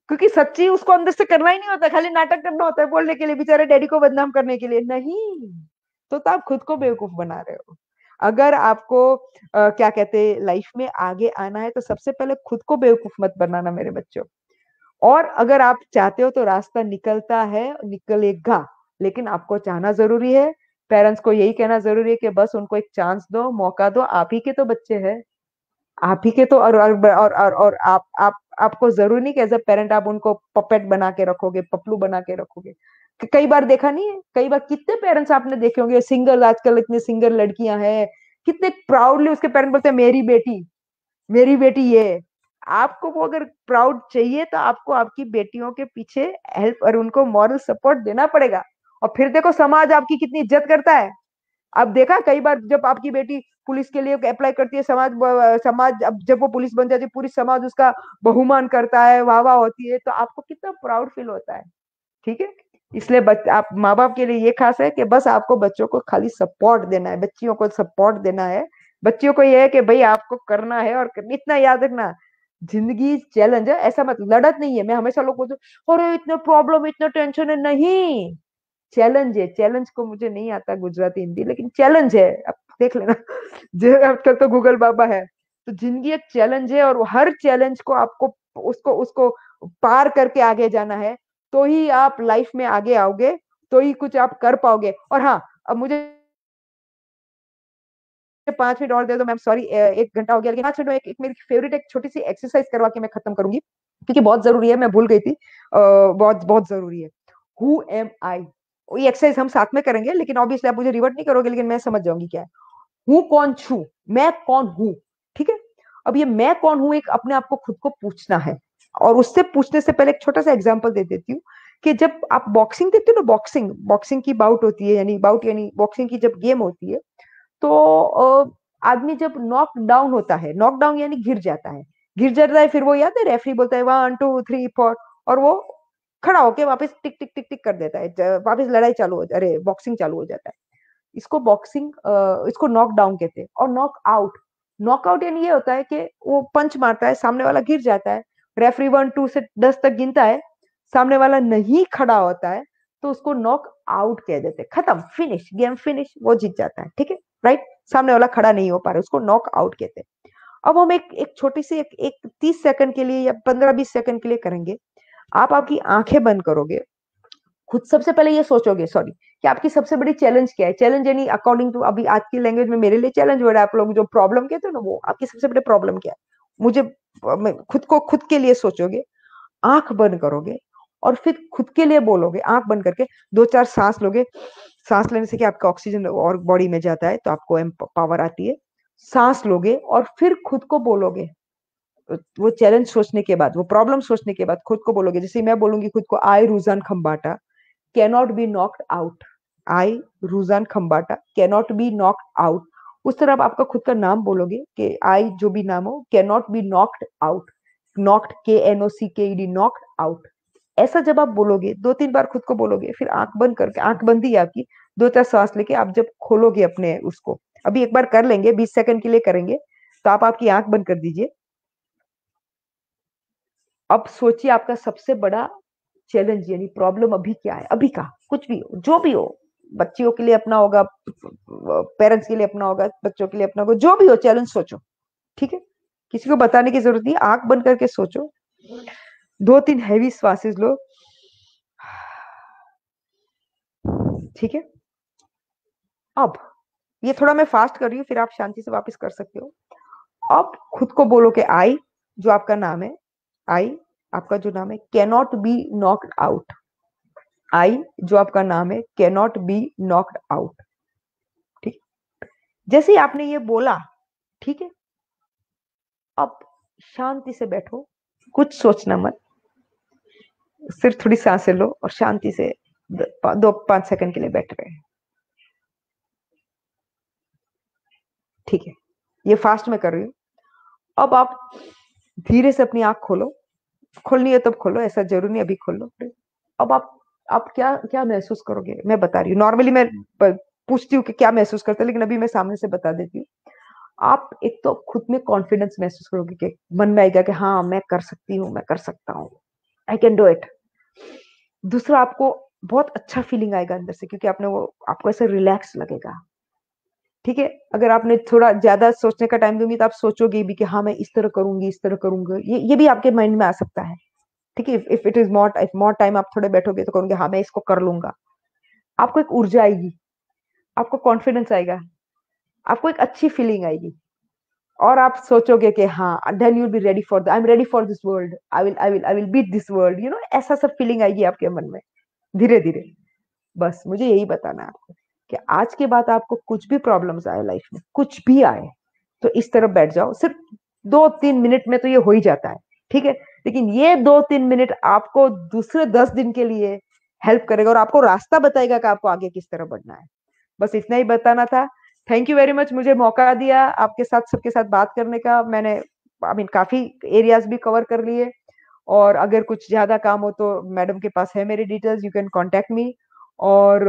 क्योंकि सच्ची उसको अंदर से करना ही नहीं होता, खाली नाटक करना होता है बोलने के लिए, बेचारे डैडी को बदनाम करने के लिए नहीं। तो आप खुद को बेवकूफ बना रहे हो। अगर आपको क्या कहते हैं, लाइफ में आगे आना है, तो सबसे पहले खुद को बेवकूफ मत बनाना मेरे बच्चों। और अगर आप चाहते हो तो रास्ता निकलता है, निकलेगा, लेकिन आपको चाहना जरूरी है। पेरेंट्स को यही कहना जरूरी है कि बस उनको एक चांस दो, मौका दो, आप ही के तो बच्चे हैं, आप ही के तो। और आप आपको जरूरी नहीं कि एज अ पेरेंट आप उनको पपेट बना के रखोगे, पपलू बना के रखोगे। कई बार देखा नहीं है, कई बार कितने पेरेंट्स आपने देखे होंगे सिंगल, आजकल इतने सिंगल लड़कियां हैं, कितने प्राउडली उसके पेरेंट बोलते हैं मेरी बेटी, मेरी बेटी ये है। आपको वो अगर प्राउड चाहिए तो आपको आपकी बेटियों के पीछे हेल्प और उनको मॉरल सपोर्ट देना पड़ेगा। और फिर देखो समाज आपकी कितनी इज्जत करता है। अब देखा कई बार जब आपकी बेटी पुलिस के लिए अप्लाई करती है, समाज समाज अब जब वो पुलिस बन जाती है, पूरी समाज उसका बहुमान करता है, वाह वाह होती है, तो आपको कितना प्राउड फील होता है। ठीक है, इसलिए आप माँ बाप के लिए ये खास है कि बस आपको बच्चों को खाली सपोर्ट देना है, बच्चियों को सपोर्ट देना है। बच्चियों को ये है कि भाई आपको करना है, और इतना याद रखना, जिंदगी चैलेंज है, ऐसा मत, लड़त नहीं है। मैं हमेशा लोग बोलते हैं, अरे इतना प्रॉब्लम, इतना टेंशन है, नहीं, चैलेंज है। चैलेंज को मुझे नहीं आता गुजराती हिंदी, लेकिन चैलेंज है, अब देख लेना। जो आजकल तो गूगल बाबा है। तो जिंदगी एक चैलेंज है, और हर चैलेंज को आपको उसको उसको पार करके आगे जाना है, तो ही आप लाइफ में आगे आओगे, तो ही कुछ आप कर पाओगे। और हाँ, अब मुझे 5 मिनट और दे दो मैम, सॉरी 1 घंटा हो गया, लेकिन 5 मिनट में एक मेरी फेवरेट एक छोटी सी एक्सरसाइज करवा के मैं खत्म करूंगी, क्योंकि बहुत जरूरी है, मैं भूल गई थी। बहुत बहुत जरूरी है। हु एम आई, ये एक्सरसाइज हम साथ में करेंगे, लेकिन ऑब्वियसली आप मुझे रिवर्ट नहीं करोगे, लेकिन मैं समझ जाऊंगी क्या है। हूँ कौन छू, मैं कौन हूँ। ठीक है, अब ये मैं कौन हूँ एक अपने आप को खुद को पूछना है। और उससे पूछने से पहले एक छोटा सा एग्जांपल दे देती हूँ, कि जब आप बॉक्सिंग देखते हो ना, बॉक्सिंग बॉक्सिंग की बाउट होती है, यानी बाउट यानी बॉक्सिंग की जब गेम होती है, तो आदमी जब नॉक डाउन होता है, नॉक डाउन यानी गिर जाता है, गिर जाता है, फिर वो याद है रेफरी बोलता है 1 2 3 4, और वो खड़ा होके वापस टिक टिक टिक टिक कर देता है, वापस लड़ाई चालू हो, अरे बॉक्सिंग चालू हो जाता है। इसको बॉक्सिंग, इसको नॉक डाउन कहते हैं। और नॉक आउट, नॉकआउट यानी ये होता है कि वो पंच मारता है, सामने वाला गिर जाता है, रेफरी 1 2 से 10 तक गिनता है, सामने वाला नहीं खड़ा होता है, तो उसको नॉक आउट कह देते हैं, खत्म, फिनिश, गेम फिनिश, वो जीत जाता है। ठीक है, राइट, सामने वाला खड़ा नहीं हो पा रहा, उसको नॉक आउट कहते हैं। अब हम एक छोटी सी एक 30 सेकंड के लिए या 15-20 सेकंड के लिए करेंगे। आप आपकी आंखें बंद करोगे, खुद सबसे पहले ये सोचोगे, सॉरी, कि आपकी सबसे बड़ी चैलेंज क्या है। चैलेंज यानी अकॉर्डिंग टू अभी आज की लैंग्वेज में मेरे लिए चैलेंज वर्ड है, आप लोग जो प्रॉब्लम कहते हो ना, वो आपकी सबसे बड़ी प्रॉब्लम क्या है। मुझे खुद को खुद के लिए सोचोगे, आंख बंद करोगे और फिर खुद के लिए बोलोगे, आंख बंद करके 2-4 सांस लोगे। सांस लेने से क्या आपका ऑक्सीजन और बॉडी में जाता है, तो आपको पावर आती है। सांस लोगे और फिर खुद को बोलोगे, वो चैलेंज सोचने के बाद, वो प्रॉब्लम सोचने के बाद खुद को बोलोगे। जैसे मैं बोलूंगी खुद को, I Ruzan Khambatta cannot be knocked out. I Ruzan Khambatta cannot be knocked out. उस तरह आप आपका खुद का नाम बोलोगे कि आई जो भी नाम हो, cannot be knocked out. Knocked, KNOCKED, knocked out. ऐसा जब आप बोलोगे 2-3 बार खुद को बोलोगे, फिर आंख बंद करके, आंख बंदी है आपकी, 2-4 सांस लेके आप जब खोलोगे अपने उसको, अभी एक बार कर लेंगे, 20 सेकंड के लिए करेंगे, तो आप आपकी आंख बंद कर दीजिए। अब सोचिए आपका सबसे बड़ा चैलेंज यानी प्रॉब्लम अभी क्या है, अभी का कुछ भी हो, जो भी हो। बच्चियों के लिए अपना होगा, पेरेंट्स के लिए अपना होगा, बच्चों के लिए अपना होगा, जो भी हो चैलेंज सोचो। ठीक है, किसी को बताने की जरूरत नहीं, आंख बंद करके सोचो। 2-3 हैवी श्वासेस लो। ठीक है, अब ये थोड़ा मैं फास्ट कर रही हूँ, फिर आप शांति से वापस कर सकते हो। अब खुद को बोलो कि आई जो आपका नाम है, आई आपका जो नाम है, कैनॉट बी नॉक्ड आउट। आई जो आपका नाम है, कैनॉट बी नॉक्ड आउट। ठीक, जैसे ही आपने ये बोला, ठीक है, अब शांति से बैठो, कुछ सोचना मत, सिर्फ थोड़ी सांसें लो और शांति से 2-5 सेकंड के लिए बैठ रहे हैं। ठीक है, ये फास्ट में कर रही हूँ। अब आप धीरे से अपनी आंख खोलो, खोलनी है तब खोलो, ऐसा जरूरी नहीं अभी खोल लो। अब आप क्या क्या महसूस करोगे, मैं बता रही हूँ। नॉर्मली मैं पूछती हूँ कि क्या महसूस करते हैं, लेकिन अभी मैं सामने से बता देती हूँ। आप एक तो खुद में कॉन्फिडेंस महसूस करोगे कि मन में आएगा कि हाँ मैं कर सकती हूँ, मैं कर सकता हूँ, आई कैन डू इट। दूसरा, आपको बहुत अच्छा फीलिंग आएगा अंदर से, क्योंकि आपने वो, आपको ऐसे रिलैक्स लगेगा। ठीक है, अगर आपने थोड़ा ज्यादा सोचने का टाइम दूंगी तो आप सोचोगे भी कि हाँ मैं इस तरह करूंगी, इस तरह करूंगा, ये भी आपके माइंड में आ सकता है। ठीक है, if it is more time आप थोड़े बैठोगे तो कहोगे हाँ मैं इसको कर लूंगा। आपको एक ऊर्जा आएगी, आपको कॉन्फिडेंस आएगा, आपको एक अच्छी फीलिंग आएगी, और आप सोचोगे कि हाँ then you will be ready for I am ready for this world, I will beat this world, ऐसा सब फीलिंग आएगी आपके मन में धीरे धीरे। बस मुझे यही बताना है आपको कि आज के बाद आपको कुछ भी प्रॉब्लम्स आए लाइफ में, कुछ भी आए, तो इस तरफ बैठ जाओ। सिर्फ 2-3 मिनट में तो ये हो ही जाता है। ठीक है, लेकिन ये 2-3 मिनट आपको दूसरे 10 दिन के लिए हेल्प करेगा और आपको रास्ता बताएगा कि आपको आगे किस तरह बढ़ना है। बस इतना ही बताना था। थैंक यू वेरी मच, मुझे मौका दिया आपके साथ, सबके साथ बात करने का। मैंने काफी एरियाज भी कवर कर लिए, और अगर कुछ ज्यादा काम हो तो मैडम के पास है मेरी details, you can contact me. और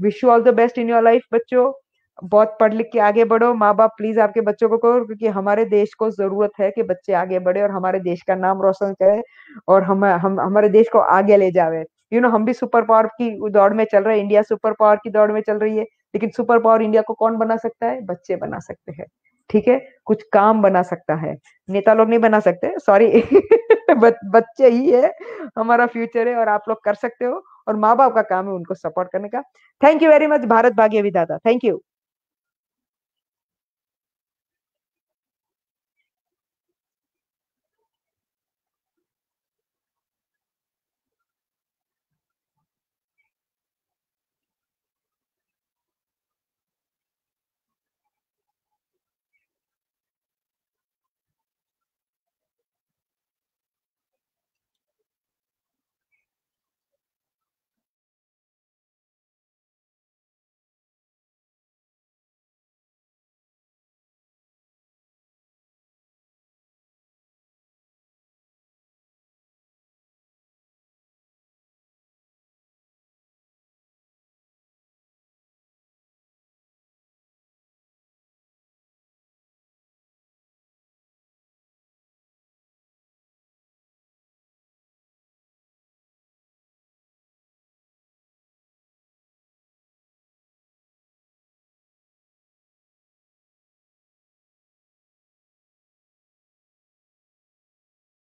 wish you all the best in your life बच्चों। बहुत पढ़ लिख के आगे बढ़ो, माँ बाप प्लीज आपके बच्चों को करो, क्योंकि हमारे देश को जरूरत है कि बच्चे आगे बढ़े और हमारे देश का नाम रोशन करे, और हम हमारे देश को आगे ले जावे। हम भी सुपर पावर की दौड़ में चल रहे हैं, इंडिया सुपर पावर की दौड़ में चल रही है, लेकिन सुपर पावर इंडिया को कौन बना सकता है? बच्चे बना सकते हैं। ठीक है, कुछ काम बना सकता है, नेता लोग नहीं बना सकते, सॉरी बच्चे ही है हमारा फ्यूचर है, और आप लोग कर सकते हो, और माँ बाप का काम है उनको सपोर्ट करने का। Thank you very much. Bharat भाग्य विधाता। Thank you.